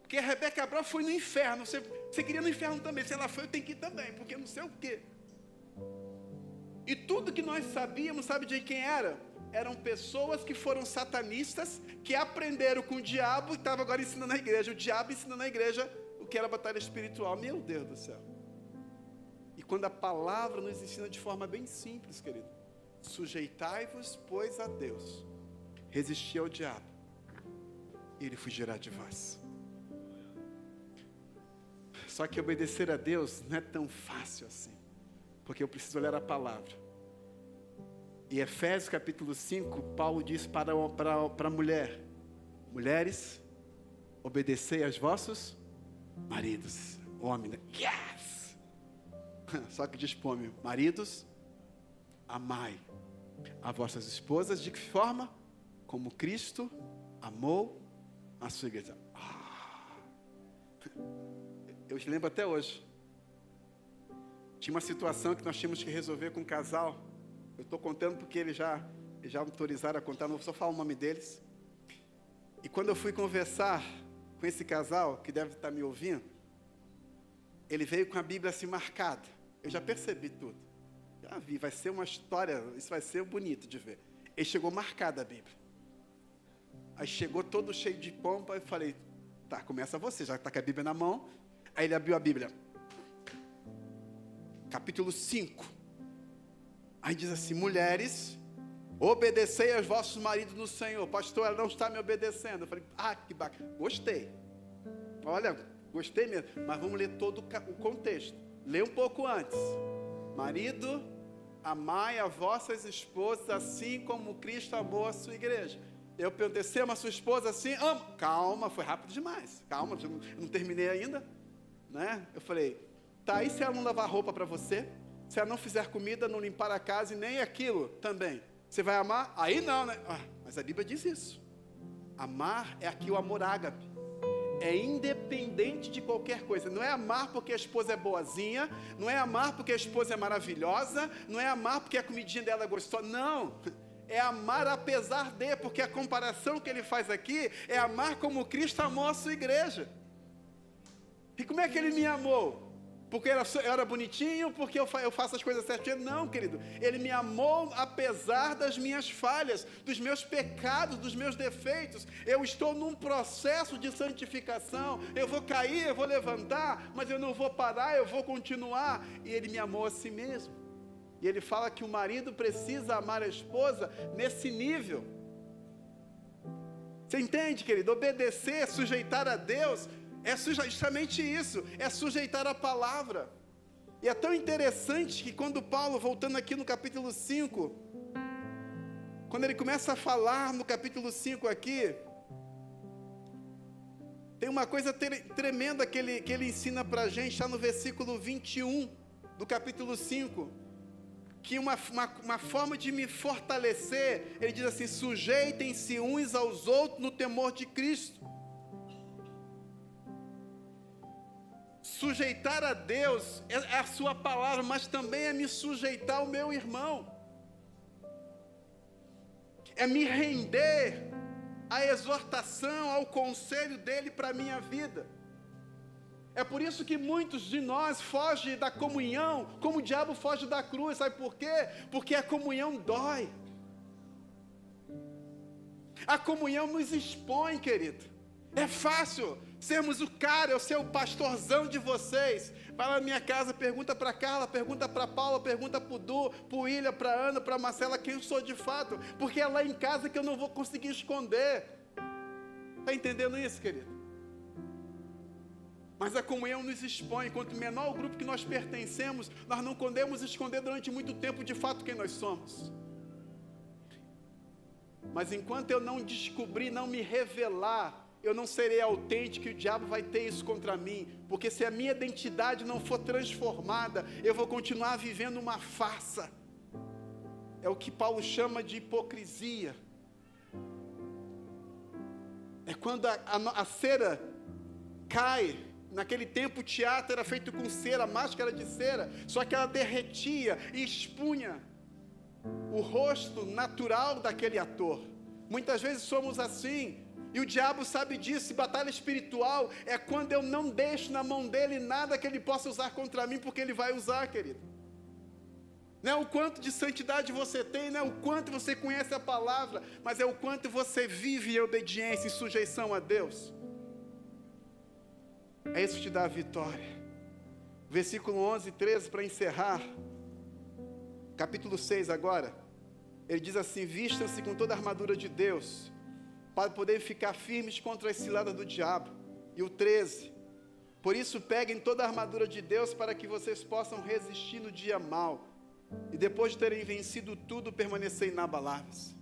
Porque a Rebecca Brown foi no inferno. Você queria no inferno também. Se ela foi, eu tenho que ir também. Porque não sei o quê. E tudo que nós sabíamos, sabe de quem era? Eram pessoas que foram satanistas, que aprenderam com o diabo e estavam agora ensinando na igreja. O diabo ensinando na igreja o que era batalha espiritual. Meu Deus do céu. E quando a palavra nos ensina de forma bem simples, querido. Sujeitai-vos, pois, a Deus. Resisti ao diabo. E ele fugirá de vós. Só que obedecer a Deus não é tão fácil assim. Porque eu preciso olhar a palavra. E Efésios capítulo 5, Paulo diz para a mulher: mulheres, obedecei aos vossos maridos. Homem, yes! Só que diz para o homem: maridos, amai a vossas esposas de que forma? Como Cristo amou a sua igreja. Eu te lembro até hoje. Tinha uma situação que nós tínhamos que resolver com um casal. Eu estou contando porque eles já autorizaram a contar, não vou só falar o nome deles. E quando eu fui conversar com esse casal, que deve estar me ouvindo, ele veio com a Bíblia assim marcada. Eu já percebi tudo. Já vi, vai ser uma história, isso vai ser bonito de ver. Ele chegou marcado a Bíblia. Aí chegou todo cheio de pompa, eu falei, tá, começa você, já está com a Bíblia na mão. Aí ele abriu a Bíblia. Capítulo 5. Aí diz assim, mulheres, obedecei aos vossos maridos no Senhor. Pastor, ela não está me obedecendo. Eu falei, que bacana, gostei. Olha, gostei mesmo, mas vamos ler todo o contexto. Lê um pouco antes. Marido, amai a vossas esposas assim como Cristo amou a sua igreja. Eu perguntei, você ama a sua esposa assim? Amo. Calma, foi rápido demais. Calma, eu não terminei ainda. Né? Eu falei, tá, e se ela não lavar roupa para você? Se ela não fizer comida, não limpar a casa e nem aquilo também? Você vai amar? Aí não, né? Mas a Bíblia diz isso. Amar é aqui o amor ágape. É independente de qualquer coisa. Não é amar porque a esposa é boazinha, não é amar porque a esposa é maravilhosa, não é amar porque a comidinha dela é gostosa. Não, é amar apesar de, porque a comparação que ele faz aqui é amar como Cristo amou a sua igreja. E como é que ele me amou? Porque eu era bonitinho, porque eu faço as coisas certinhas? Não, querido. Ele me amou apesar das minhas falhas, dos meus pecados, dos meus defeitos. Eu estou num processo de santificação. Eu vou cair, eu vou levantar, mas eu não vou parar, eu vou continuar. E ele me amou a si mesmo. E ele fala que o marido precisa amar a esposa nesse nível. Você entende, querido? Obedecer, sujeitar a Deus é justamente isso, é sujeitar a palavra. E é tão interessante que quando Paulo, voltando aqui no capítulo 5, quando ele começa a falar no capítulo 5 aqui, tem uma coisa tremenda que ele ensina para a gente, está no versículo 21 do capítulo 5, que uma forma de me fortalecer, ele diz assim, sujeitem-se uns aos outros no temor de Cristo. Sujeitar a Deus é a sua palavra, mas também é me sujeitar ao meu irmão. É me render à exortação, ao conselho dele para a minha vida. É por isso que muitos de nós fogem da comunhão, como o diabo foge da cruz. Sabe por quê? Porque a comunhão dói. A comunhão nos expõe, querido. É fácil sermos o cara, eu ser o pastorzão de vocês. Vai lá na minha casa, pergunta para Carla, pergunta para Paula, pergunta para o Du, para o William, para a Ana, para a Marcela, quem eu sou de fato. Porque é lá em casa que eu não vou conseguir esconder. Está entendendo isso, querido? Mas a comunhão nos expõe. Quanto menor o grupo que nós pertencemos, nós não podemos esconder durante muito tempo de fato quem nós somos. Mas enquanto eu não descobrir, não me revelar, eu não serei autêntico e o diabo vai ter isso contra mim. Porque se a minha identidade não for transformada, eu vou continuar vivendo uma farsa. É o que Paulo chama de hipocrisia. É quando a cera cai. Naquele tempo o teatro era feito com cera, máscara de cera, só que ela derretia e expunha o rosto natural daquele ator. Muitas vezes somos assim, e o diabo sabe disso. Batalha espiritual é quando eu não deixo na mão dele nada que ele possa usar contra mim, porque ele vai usar, querido. Não é o quanto de santidade você tem, não é o quanto você conhece a palavra, mas é o quanto você vive em obediência, em sujeição a Deus. É isso que te dá a vitória. Versículo 11 e 13, para encerrar. Capítulo 6 agora. Ele diz assim, vistam-se com toda a armadura de Deus, para poderem ficar firmes contra as ciladas do diabo. E o 13, por isso peguem toda a armadura de Deus, para que vocês possam resistir no dia mau, e depois de terem vencido tudo, permanecer inabaláveis.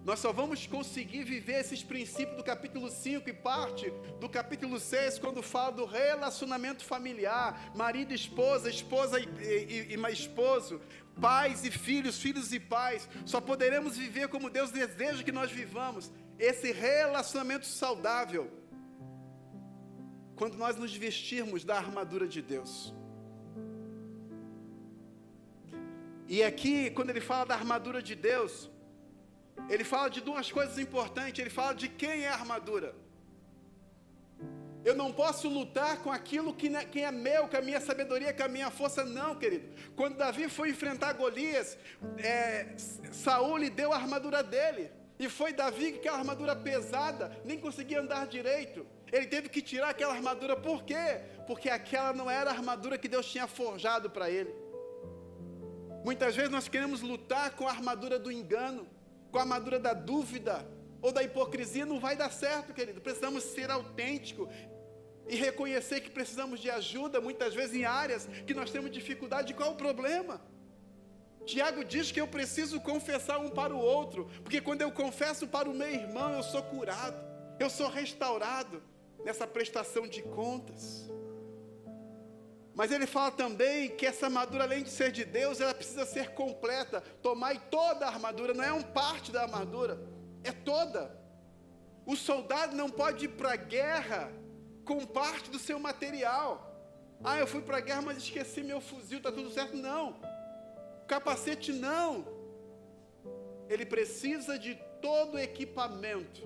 Nós só vamos conseguir viver esses princípios do capítulo 5 e parte do capítulo 6, quando fala do relacionamento familiar, marido e esposa e esposo, pais e filhos, filhos e pais. Só poderemos viver como Deus deseja que nós vivamos, esse relacionamento saudável, quando nós nos vestirmos da armadura de Deus. E aqui, quando ele fala da armadura de Deus, ele fala de duas coisas importantes. Ele fala de quem é a armadura. Eu não posso lutar com aquilo que é meu, com a minha sabedoria, com a minha força, não, querido. Quando Davi foi enfrentar Golias, Saul lhe deu a armadura dele. E foi Davi que aquela armadura pesada, nem conseguia andar direito. Ele teve que tirar aquela armadura, por quê? Porque aquela não era a armadura que Deus tinha forjado para ele. Muitas vezes nós queremos lutar com a armadura do engano, com a armadura da dúvida, ou da hipocrisia. Não vai dar certo, querido. Precisamos ser autênticos e reconhecer que precisamos de ajuda, muitas vezes em áreas que nós temos dificuldade. Qual o problema? Tiago diz que eu preciso confessar um para o outro, porque quando eu confesso para o meu irmão, eu sou curado, eu sou restaurado nessa prestação de contas. Mas ele fala também que essa armadura, além de ser de Deus, ela precisa ser completa. Tomai toda a armadura, não é uma parte da armadura, é toda. O soldado não pode ir para a guerra com parte do seu material. Ah, eu fui para a guerra, mas esqueci meu fuzil, está tudo certo? Não. Capacete não. Ele precisa de todo o equipamento,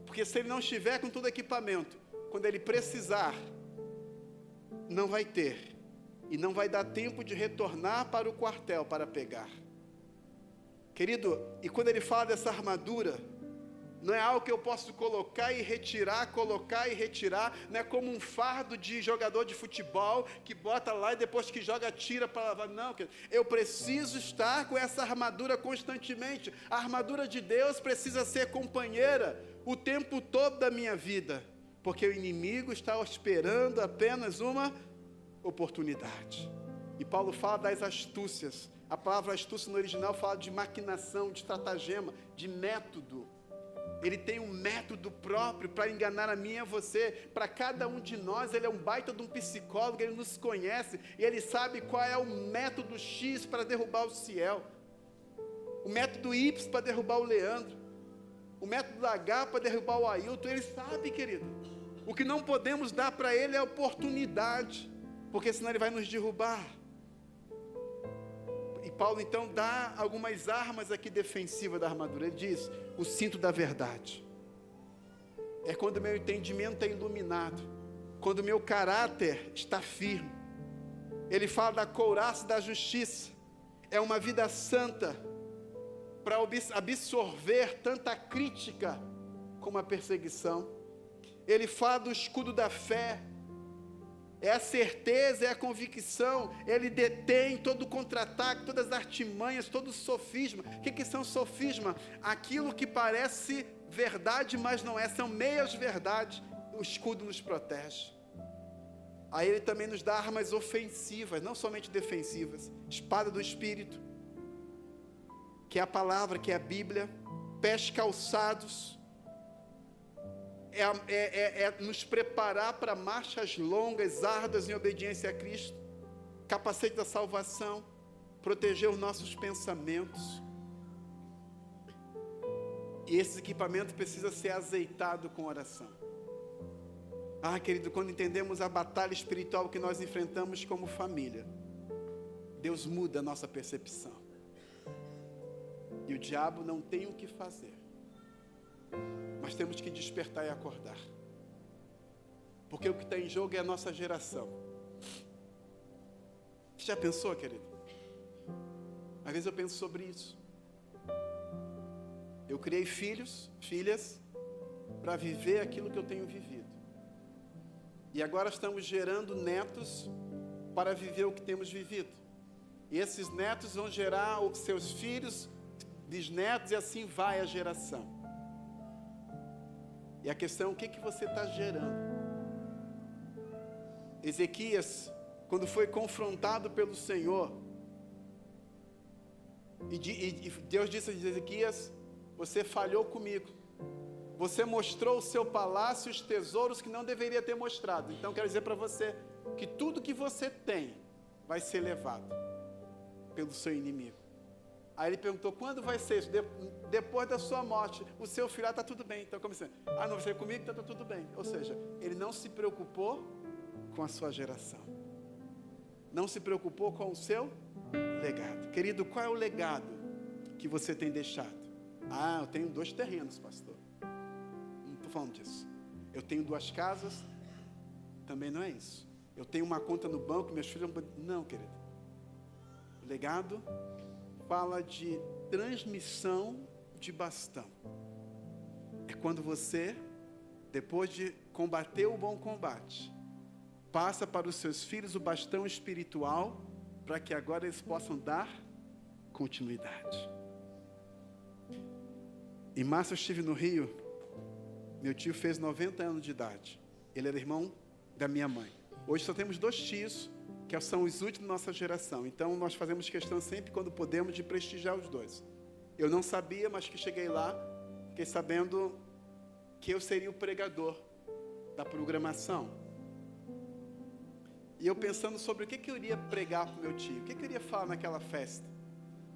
porque se ele não estiver com todo o equipamento, quando ele precisar, não vai ter, e não vai dar tempo de retornar para o quartel para pegar. Querido, e quando ele fala dessa armadura, não é algo que eu posso colocar e retirar, não é como um fardo de jogador de futebol, que bota lá e depois que joga, tira para lavar. Não, eu preciso estar com essa armadura constantemente. A armadura de Deus precisa ser companheira o tempo todo da minha vida, porque o inimigo está esperando apenas uma oportunidade. E Paulo fala das astúcias. A palavra astúcia no original fala de maquinação, de estratagema, de método. Ele tem um método próprio para enganar a mim e a você. Para cada um de nós, ele é um baita de um psicólogo, ele nos conhece, e ele sabe qual é o método X para derrubar o Ciel, o método Y para derrubar o Leandro, o método H para derrubar o Ailton. Ele sabe, querido. O que não podemos dar para ele é a oportunidade, porque senão ele vai nos derrubar. E Paulo então dá algumas armas aqui defensivas da armadura. Ele diz: o cinto da verdade. É quando o meu entendimento é iluminado, quando o meu caráter está firme. Ele fala da couraça da justiça. É uma vida santa, para absorver tanta crítica como a perseguição. Ele fala do escudo da fé. É a certeza, é a convicção. Ele detém todo o contra-ataque, todas as artimanhas, todo o sofisma. O que são sofisma? Aquilo que parece verdade, mas não é. São meias verdades. O escudo nos protege. Aí ele também nos dá armas ofensivas, não somente defensivas. Espada do Espírito, que é a palavra, que é a Bíblia. Pés calçados. É nos preparar para marchas longas, árduas em obediência a Cristo. Capacete da salvação, proteger os nossos pensamentos. E esse equipamento precisa ser azeitado com oração. Ah, querido, quando entendemos a batalha espiritual que nós enfrentamos como família, Deus muda a nossa percepção. E o diabo não tem o que fazer. Mas temos que despertar e acordar. Porque o que está em jogo é a nossa geração. Você já pensou, querido? Às vezes eu penso sobre isso. Eu criei filhos, filhas, para viver aquilo que eu tenho vivido. E agora estamos gerando netos para viver o que temos vivido. E esses netos vão gerar os seus filhos, bisnetos, e assim vai a geração. E a questão é o que você está gerando. Ezequias, quando foi confrontado pelo Senhor, e Deus disse a Ezequias: você falhou comigo. Você mostrou o seu palácio, os tesouros que não deveria ter mostrado. Então quero dizer para você que tudo que você tem vai ser levado pelo seu inimigo. Aí ele perguntou: quando vai ser isso? Depois da sua morte. O seu filho, está tudo bem. Então, como assim? Ah, não vai ser comigo? Então está tudo bem. Ou seja, ele não se preocupou com a sua geração. Não se preocupou com o seu legado. Querido, qual é o legado que você tem deixado? Ah, eu tenho 2 terrenos, pastor. Não estou falando disso. Eu tenho 2 casas, também não é isso. Eu tenho uma conta no banco, meus filhos... Não, querido. O legado fala de transmissão de bastão. É quando você, depois de combater o bom combate, passa para os seus filhos o bastão espiritual, para que agora eles possam dar continuidade. Em março eu estive no Rio, meu tio fez 90 anos de idade. Ele era irmão da minha mãe. Hoje só temos 2 tios, que são os últimos da nossa geração. Então nós fazemos questão sempre, quando podemos, de prestigiar os 2. Eu não sabia, mas que cheguei lá, fiquei sabendo que eu seria o pregador da programação. E eu pensando sobre o que eu iria pregar para o meu tio, o que eu iria falar naquela festa.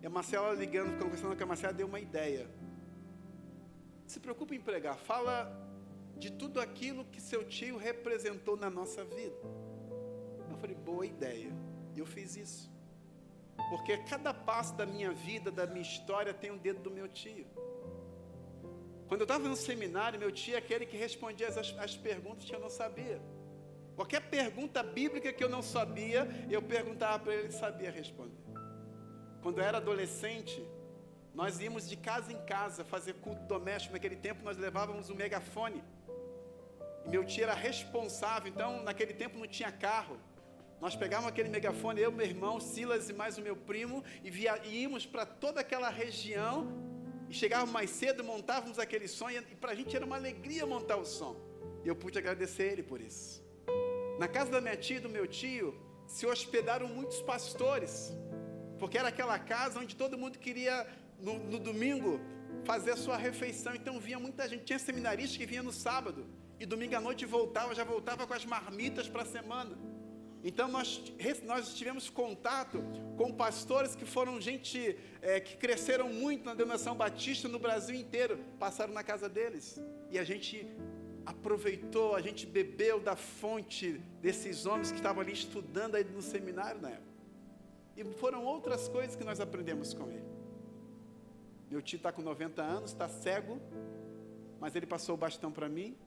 E a Marcela ligando, conversando com a Marcela, deu uma ideia. Não se preocupe em pregar, fala de tudo aquilo que seu tio representou na nossa vida. Eu falei, boa ideia. E eu fiz isso. Porque cada passo da minha vida, da minha história, tem um dedo do meu tio. Quando eu estava no seminário, meu tio é aquele que respondia as perguntas que eu não sabia. Qualquer pergunta bíblica que eu não sabia, eu perguntava para ele, ele sabia responder. Quando eu era adolescente, nós íamos de casa em casa fazer culto doméstico. Naquele tempo nós levávamos um megafone. E meu tio era responsável, então naquele tempo não tinha carro. Nós pegávamos aquele megafone, eu, meu irmão, Silas e mais o meu primo, e íamos para toda aquela região, e chegávamos mais cedo, montávamos aquele som, e para a gente era uma alegria montar o som. E eu pude agradecer ele por isso. Na casa da minha tia e do meu tio, se hospedaram muitos pastores, porque era aquela casa onde todo mundo queria, no domingo, fazer a sua refeição. Então vinha muita gente, tinha seminaristas que vinha no sábado, e domingo à noite já voltava com as marmitas para a semana. Então nós tivemos contato com pastores que foram gente que cresceram muito na denominação batista no Brasil inteiro, passaram na casa deles, e a gente aproveitou, a gente bebeu da fonte desses homens que estavam ali estudando aí no seminário na época. E foram outras coisas que nós aprendemos com ele. Meu tio está com 90 anos, está cego, mas ele passou o bastão para mim,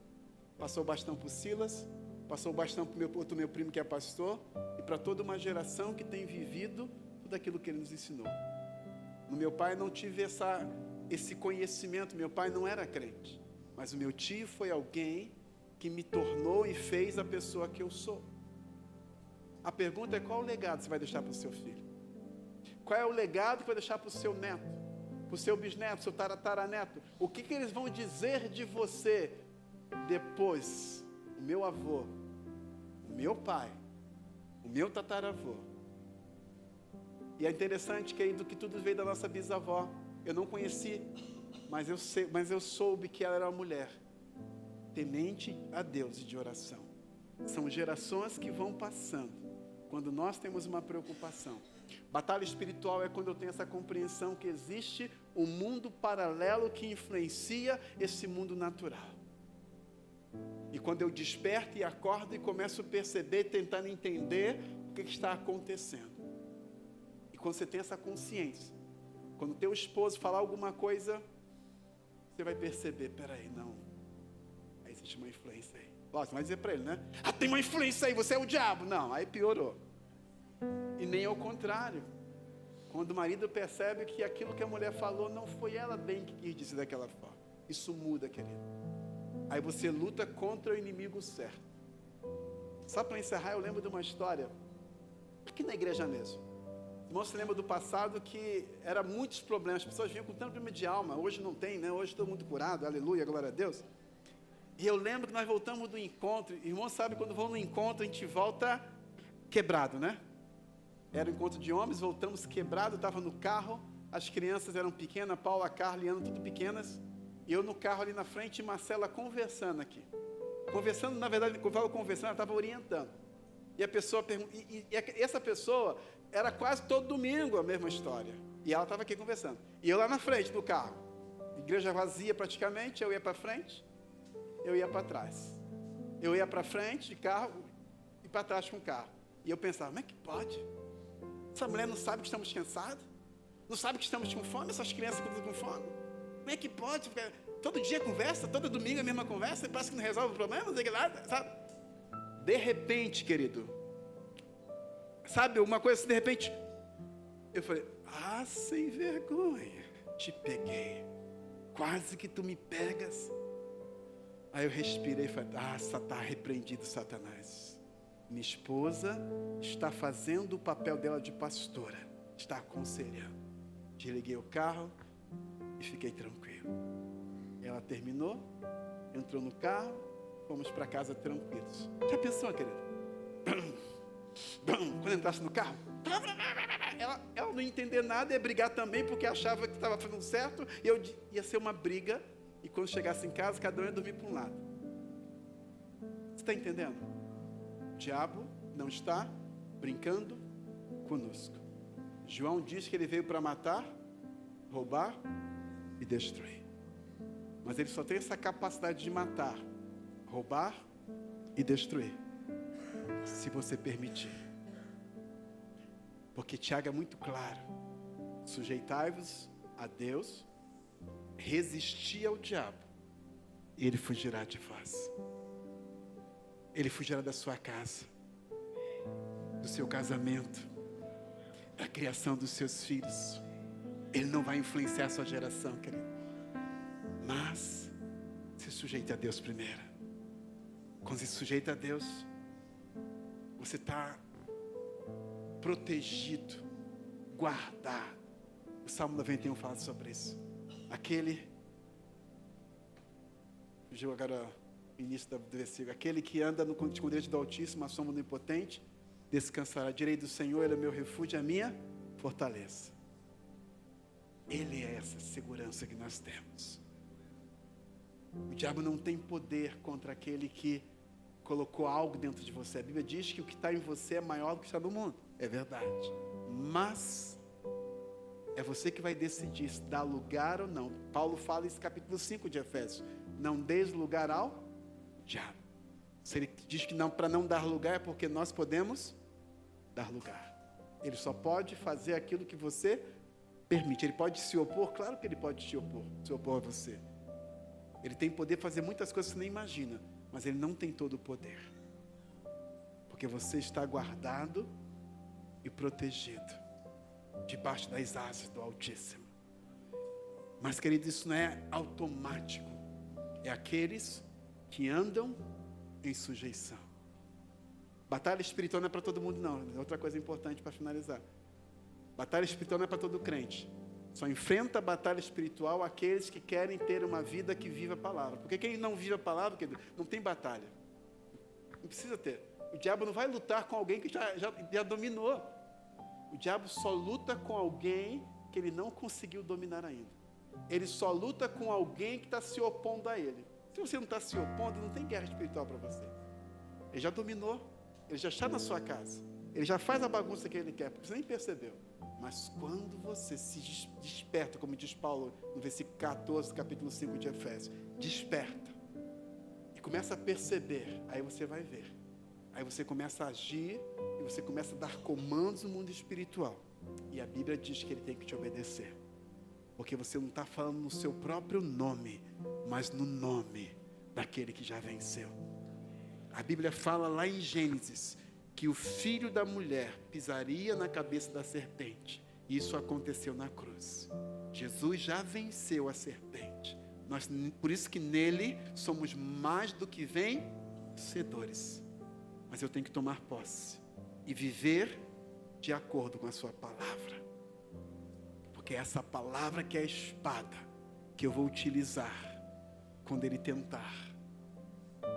passou o bastão para o Silas, passou o bastão para o meu primo que é pastor, e para toda uma geração que tem vivido tudo aquilo que ele nos ensinou. No meu pai não tive esse conhecimento, meu pai não era crente, mas o meu tio foi alguém que me tornou e fez a pessoa que eu sou. A pergunta é: qual o legado você vai deixar para o seu filho? Qual é o legado que vai deixar para o seu neto, para o seu bisneto, para o seu tataraneto? O que eles vão dizer de você depois? O meu avô, o meu pai, o meu tataravô. E é interessante que tudo veio da nossa bisavó. Eu não conheci, mas eu soube que ela era uma mulher temente a Deus e de oração. São gerações que vão passando quando nós temos uma preocupação. Batalha espiritual é quando eu tenho essa compreensão que existe um mundo paralelo que influencia esse mundo natural. E quando eu desperto e acordo e começo a perceber, tentando entender o que está acontecendo. E quando você tem essa consciência, quando teu esposo falar alguma coisa, você vai perceber, peraí, não, aí existe uma influência aí. Lógico, vai dizer para ele, né? Ah, tem uma influência aí, você é o diabo. Não, aí piorou. E nem ao contrário. Quando o marido percebe que aquilo que a mulher falou não foi ela bem que quis dizer daquela forma. Isso muda, querido. Aí você luta contra o inimigo certo. Só para encerrar, eu lembro de uma história, aqui na igreja mesmo. Irmão, você lembra do passado que era muitos problemas, as pessoas vinham com tanto problema de alma, hoje não tem, né? Hoje todo mundo curado, aleluia, glória a Deus. E eu lembro que nós voltamos do encontro, irmão sabe, quando vão no encontro, a gente volta quebrado, né? Era um encontro de homens, voltamos quebrado, estava no carro, as crianças eram pequenas, Paula, Carla e Ana, tudo pequenas, e eu no carro ali na frente, e Marcela conversando aqui. Conversando, na verdade, quando eu falo conversando, ela estava orientando. E a pessoa pergunta, e essa pessoa era quase todo domingo a mesma história. E ela estava aqui conversando. E eu lá na frente do carro. Igreja vazia praticamente, eu ia para frente, eu ia para trás. Eu ia para frente de carro e para trás com o carro. E eu pensava, como é que pode? Essa mulher não sabe que estamos cansados? Não sabe que estamos com fome? Essas crianças que estão com fome? Como é que pode? Todo dia conversa, todo domingo a mesma conversa, e parece que não resolve o problema, não sei que lá, sabe? De repente, querido, sabe, uma coisa assim, de repente, eu falei, sem vergonha, te peguei, quase que tu me pegas. Aí eu respirei e falei, está repreendido, Satanás. Minha esposa está fazendo o papel dela de pastora, está aconselhando. Desliguei o carro e fiquei tranquilo. Ela terminou, entrou no carro, fomos para casa tranquilos. Já pensou, querido? Quando entrasse no carro, ela não ia entender nada, ia brigar também, porque achava que estava fazendo certo, e ia ser uma briga, e quando chegasse em casa, cada um ia dormir para um lado. Você está entendendo? O diabo não está brincando conosco. João diz que ele veio para matar, roubar e destruir. Mas ele só tem essa capacidade de matar, roubar e destruir, se você permitir. Porque Tiago é muito claro: sujeitai-vos a Deus, resisti ao diabo, e ele fugirá de vós. Ele fugirá da sua casa, do seu casamento, da criação dos seus filhos. Ele não vai influenciar a sua geração, querido. Mas se sujeite a Deus primeiro. Quando se sujeita a Deus, você está protegido, guardado. O Salmo 91 fala sobre isso. Aquele, fugiu agora o início do versículo, aquele que anda no esconderijo do Altíssimo, a sombra do Onipotente, descansará. Direi do Senhor, Ele é meu refúgio, a minha fortaleza. Ele é essa segurança que nós temos. O diabo não tem poder contra aquele que colocou algo dentro de você. A Bíblia diz que o que está em você é maior do que está no mundo. É verdade. Mas é você que vai decidir se dá lugar ou não. Paulo fala isso no capítulo 5 de Efésios. Não deis lugar ao diabo. Se ele diz que não, para não dar lugar, é porque nós podemos dar lugar. Ele só pode fazer aquilo que você permite. Ele pode se opor? Claro que ele pode se opor a você. Ele tem poder de fazer muitas coisas que você nem imagina, mas ele não tem todo o poder. Porque você está guardado e protegido debaixo das asas do Altíssimo. Mas, querido, isso não é automático. É aqueles que andam em sujeição. Batalha espiritual não é para todo mundo, não. Outra coisa importante para finalizar. Batalha espiritual não é para todo crente. Só enfrenta a batalha espiritual aqueles que querem ter uma vida que vive a palavra. Porque quem não vive a palavra, querido, não tem batalha. Não precisa ter. O diabo não vai lutar com alguém que já dominou. O diabo só luta com alguém que ele não conseguiu dominar ainda. Ele só luta com alguém que está se opondo a ele. Se você não está se opondo, não tem guerra espiritual para você. Ele já dominou. Ele já está na sua casa. Ele já faz a bagunça que ele quer, porque você nem percebeu. Mas quando você se desperta, como diz Paulo no versículo 14, do capítulo 5 de Efésios, desperta e começa a perceber, aí você vai ver. Aí você começa a agir e você começa a dar comandos no mundo espiritual. E a Bíblia diz que ele tem que te obedecer. Porque você não está falando no seu próprio nome, mas no nome daquele que já venceu. A Bíblia fala lá em Gênesis que o filho da mulher pisaria na cabeça da serpente. Isso aconteceu na cruz. Jesus já venceu a serpente. Por isso que nele somos mais do que vencedores. Mas eu tenho que tomar posse e viver de acordo com a sua palavra. Porque é essa palavra que é a espada que eu vou utilizar quando ele tentar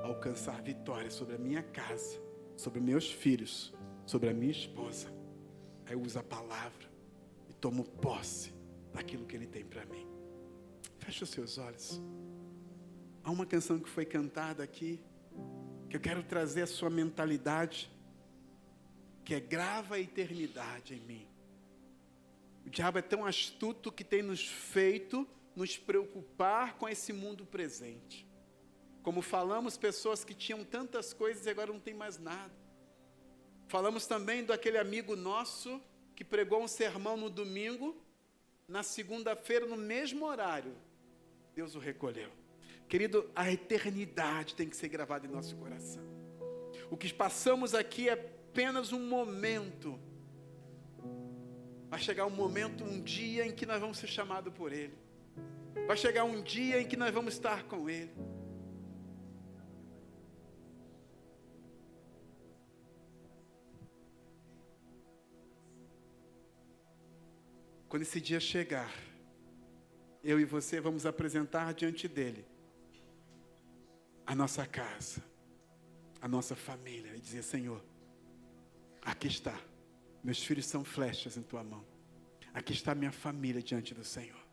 alcançar vitória sobre a minha casa, sobre meus filhos, sobre a minha esposa. Aí eu uso a palavra e tomo posse daquilo que ele tem para mim. Feche os seus olhos. Há uma canção que foi cantada aqui, que eu quero trazer a sua mentalidade, que é: grava a eternidade em mim. O diabo é tão astuto que tem nos feito nos preocupar com esse mundo presente. Como falamos, pessoas que tinham tantas coisas e agora não tem mais nada. Falamos também daquele amigo nosso que pregou um sermão no domingo, na segunda-feira, no mesmo horário, Deus o recolheu. Querido, a eternidade tem que ser gravada em nosso coração. O que passamos aqui é apenas um momento. Vai chegar um momento, um dia em que nós vamos ser chamados por Ele. Vai chegar um dia em que nós vamos estar com Ele. Quando esse dia chegar, eu e você vamos apresentar diante dEle a nossa casa, a nossa família, e dizer: Senhor, aqui está, meus filhos são flechas em tua mão, aqui está minha família diante do Senhor.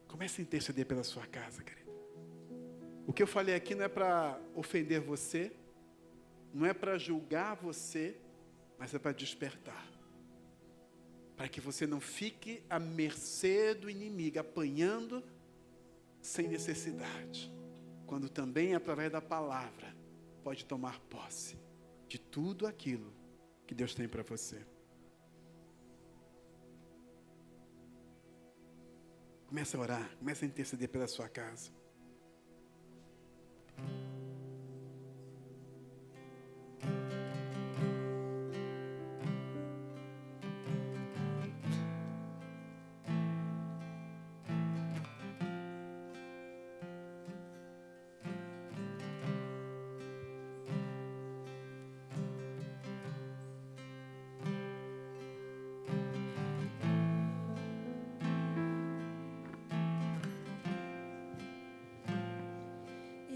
Comece a interceder pela sua casa, querido. O que eu falei aqui não é para ofender você, não é para julgar você, mas é para despertar. Para que você não fique à mercê do inimigo, apanhando sem necessidade. Quando também, através da palavra, pode tomar posse de tudo aquilo que Deus tem para você. Comece a orar, comece a interceder pela sua casa.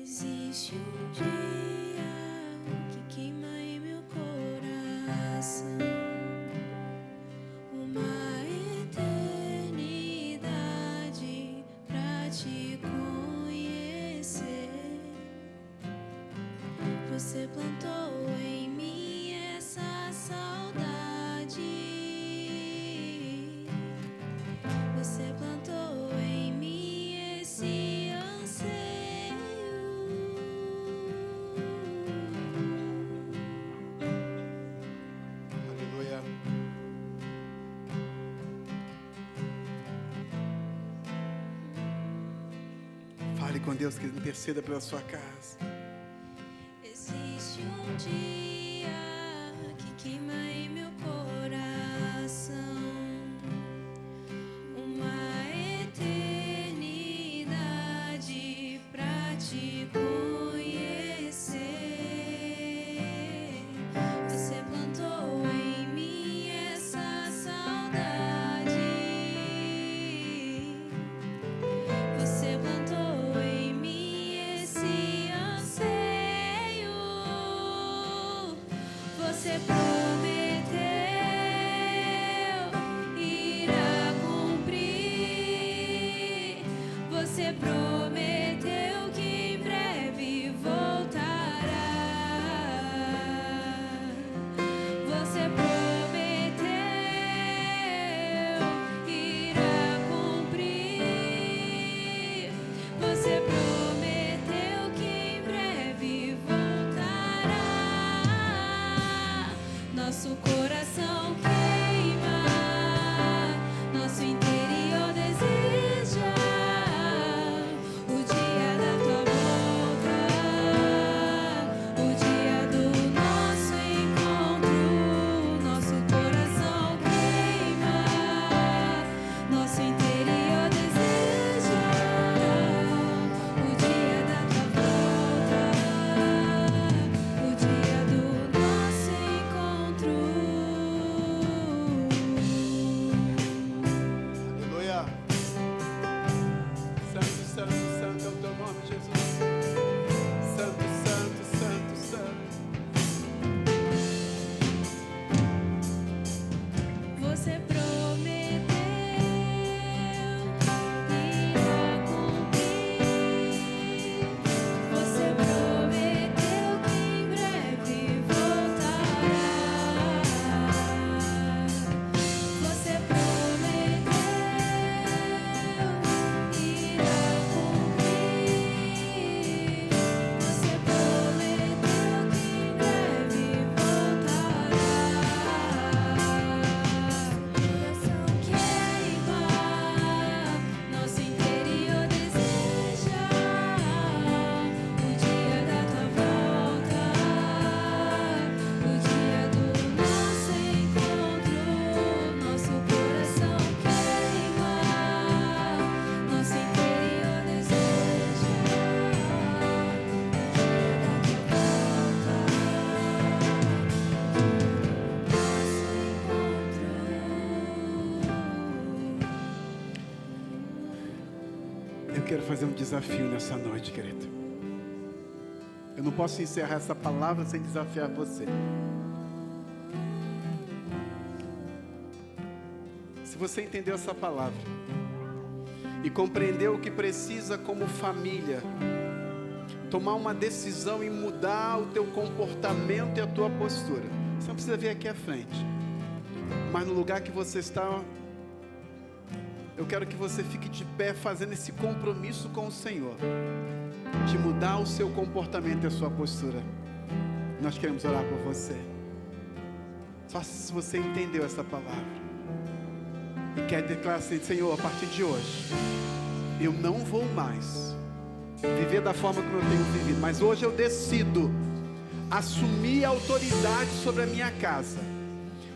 Existe um dia que queima em meu coração, uma eternidade pra te conhecer. Você plantou em mim essa saudade. Você plantou em mim esse anseio. Fale com Deus, que Ele interceda pela sua casa. Existe um dia que queima em meu coração, uma eternidade pra te conhecer. Você plantou em mim essa saudade. Você plantou em mim esse anseio. Você prometeu irá cumprir. Você prometeu que em breve voltará. Você prometeu irá cumprir. Você prometeu que em breve voltará. Nosso coração queima, nosso interior deseja o dia da tua volta, o dia do nosso encontro. Nosso coração queima, nosso interior deseja o dia da tua volta, o dia do nosso encontro. Aleluia. Santo, santo, santo é o teu nome, Jesus. Santo, santo, santo, santo. Você prometeu irá cumprir. Você prometeu que em breve voltará. Você prometeu irá cumprir. Você prometeu que em breve voltará. Eu quero fazer um desafio nessa noite, querido. Eu não posso encerrar essa palavra sem desafiar você. Se você entendeu essa palavra e compreendeu o que precisa como família, tomar uma decisão em mudar o teu comportamento e a tua postura, você não precisa vir aqui à frente, mas no lugar que você está, eu quero que você fique de pé fazendo esse compromisso com o Senhor, de mudar o seu comportamento e a sua postura. Nós queremos orar por você. Só se você entendeu essa palavra e quer declarar assim: Senhor, a partir de hoje eu não vou mais viver da forma como eu tenho vivido, mas hoje eu decido assumir a autoridade sobre a minha casa.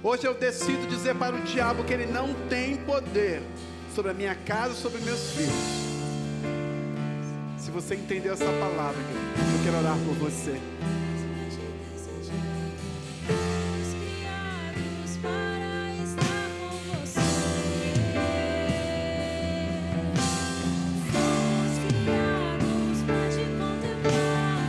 Hoje eu decido dizer para o diabo que ele não tem poder sobre a minha casa, sobre meus filhos. Se você entendeu essa palavra, eu quero orar por você. Criados para estar com você. Fomos criados para te contemplar.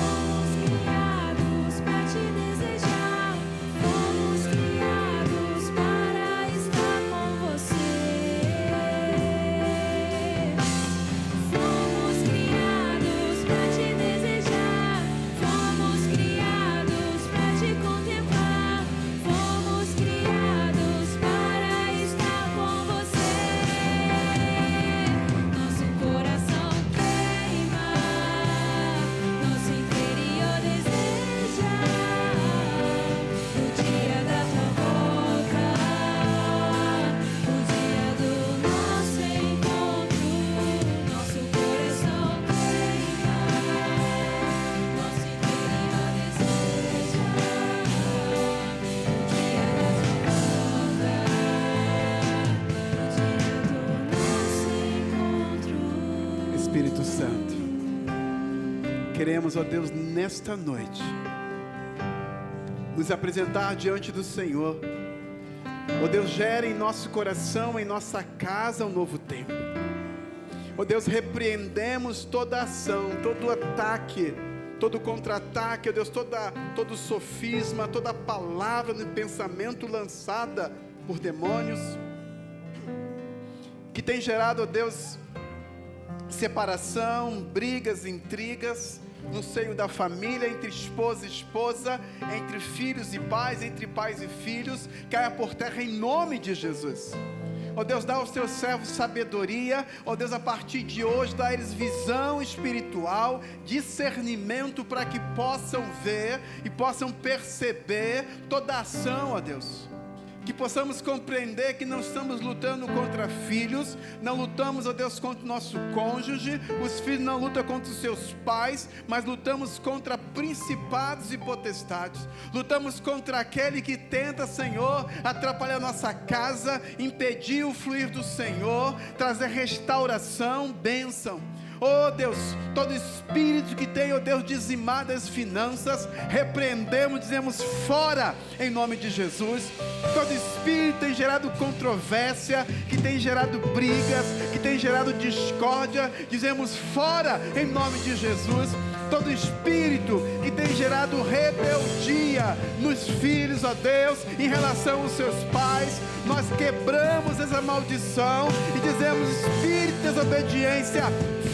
Fomos criados para te desejar. Fomos criados para estar com você. Fomos criados para te desejar. Fomos criados para te contemplar. Fomos criados para estar com você. Nosso coração queima, nosso interior deseja o dia da tua volta, o dia do nosso encontro. Nosso coração queima, nosso interior deseja o dia da tua volta, o dia do nosso encontro. Espírito Santo, queremos, ó Deus, nesta noite nos apresentar diante do Senhor. Ó Deus, gera em nosso coração, em nossa casa, um novo tempo. Ó Deus, repreendemos toda ação, todo ataque, todo contra-ataque, ó Deus, todo sofisma, toda palavra de pensamento lançada por demônios, que tem gerado, ó Deus, separação, brigas, intrigas no seio da família, entre esposa e esposa, entre filhos e pais, entre pais e filhos, caia por terra em nome de Jesus. Ó Deus, dá aos teus servos sabedoria. Ó Deus, a partir de hoje, dá a eles visão espiritual, discernimento, para que possam ver e possam perceber toda a ação, ó Deus. Que possamos compreender que não estamos lutando contra filhos, não lutamos, ó Deus, contra o nosso cônjuge, os filhos não lutam contra os seus pais, mas lutamos contra principados e potestades, lutamos contra aquele que tenta, Senhor, atrapalhar nossa casa, impedir o fluir do Senhor, trazer restauração, bênção. Oh Deus, todo espírito que tem, oh Deus, dizimado as finanças, repreendemos, dizemos fora, em nome de Jesus. Todo espírito que tem gerado controvérsia, que tem gerado brigas, que tem gerado discórdia, dizemos fora, em nome de Jesus. Todo espírito que tem gerado rebeldia nos filhos, ó Deus, em relação aos seus pais, nós quebramos essa maldição e dizemos: espírito de desobediência,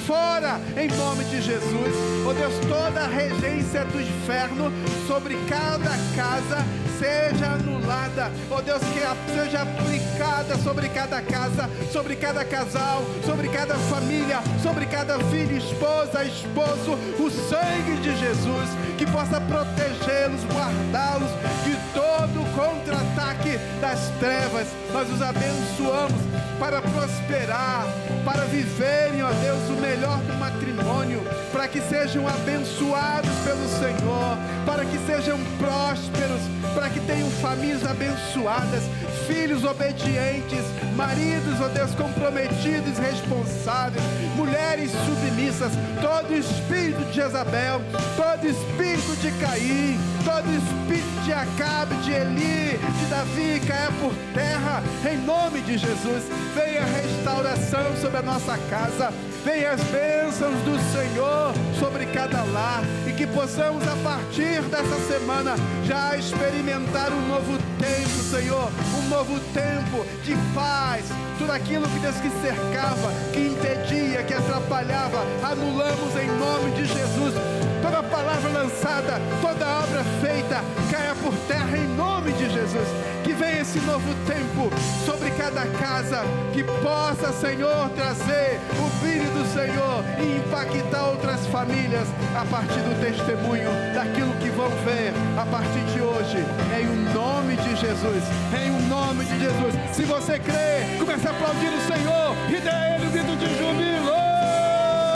fora, em nome de Jesus. Ó Deus, toda a regência do inferno sobre cada casa seja anulada, ó Deus, que seja aplicada sobre cada casa, sobre cada casal, sobre cada família, sobre cada filho, esposa, esposo, o sangue de Jesus, que possa protegê-los, guardá-los de todo contra-ataque das trevas. Nós os abençoamos para prosperar, para viverem, ó Deus, o melhor do matrimônio, para que sejam abençoados pelo Senhor, para que sejam prósperos, para que tenham famílias abençoadas, filhos obedientes, maridos, ó Deus, comprometidos, responsáveis, mulheres submissas. Todo espírito de Jezabel, todo espírito de Caim, todo espírito de Acabe, de Eli, de Davi, caia por terra, em nome de Jesus. Venha restauração sobre a nossa casa, venha as bênçãos do Senhor sobre cada lar, e que possamos a partir dessa semana já experimentar um novo tempo, Senhor, um novo tempo de paz. Tudo aquilo que Deus que cercava, que impedia, que atrapalhava, anulamos em nome de Jesus. Toda palavra lançada, toda obra feita, caia por terra em nome de Jesus. Que venha esse novo tempo sobre cada casa, que possa, Senhor, trazer o brilho do Senhor e impactar outras famílias a partir do testemunho, daquilo que vão ver a partir de hoje, em o nome de Jesus, em o nome de Jesus. Se você crê, comece a aplaudir o Senhor e dê a Ele o grito de júbilo.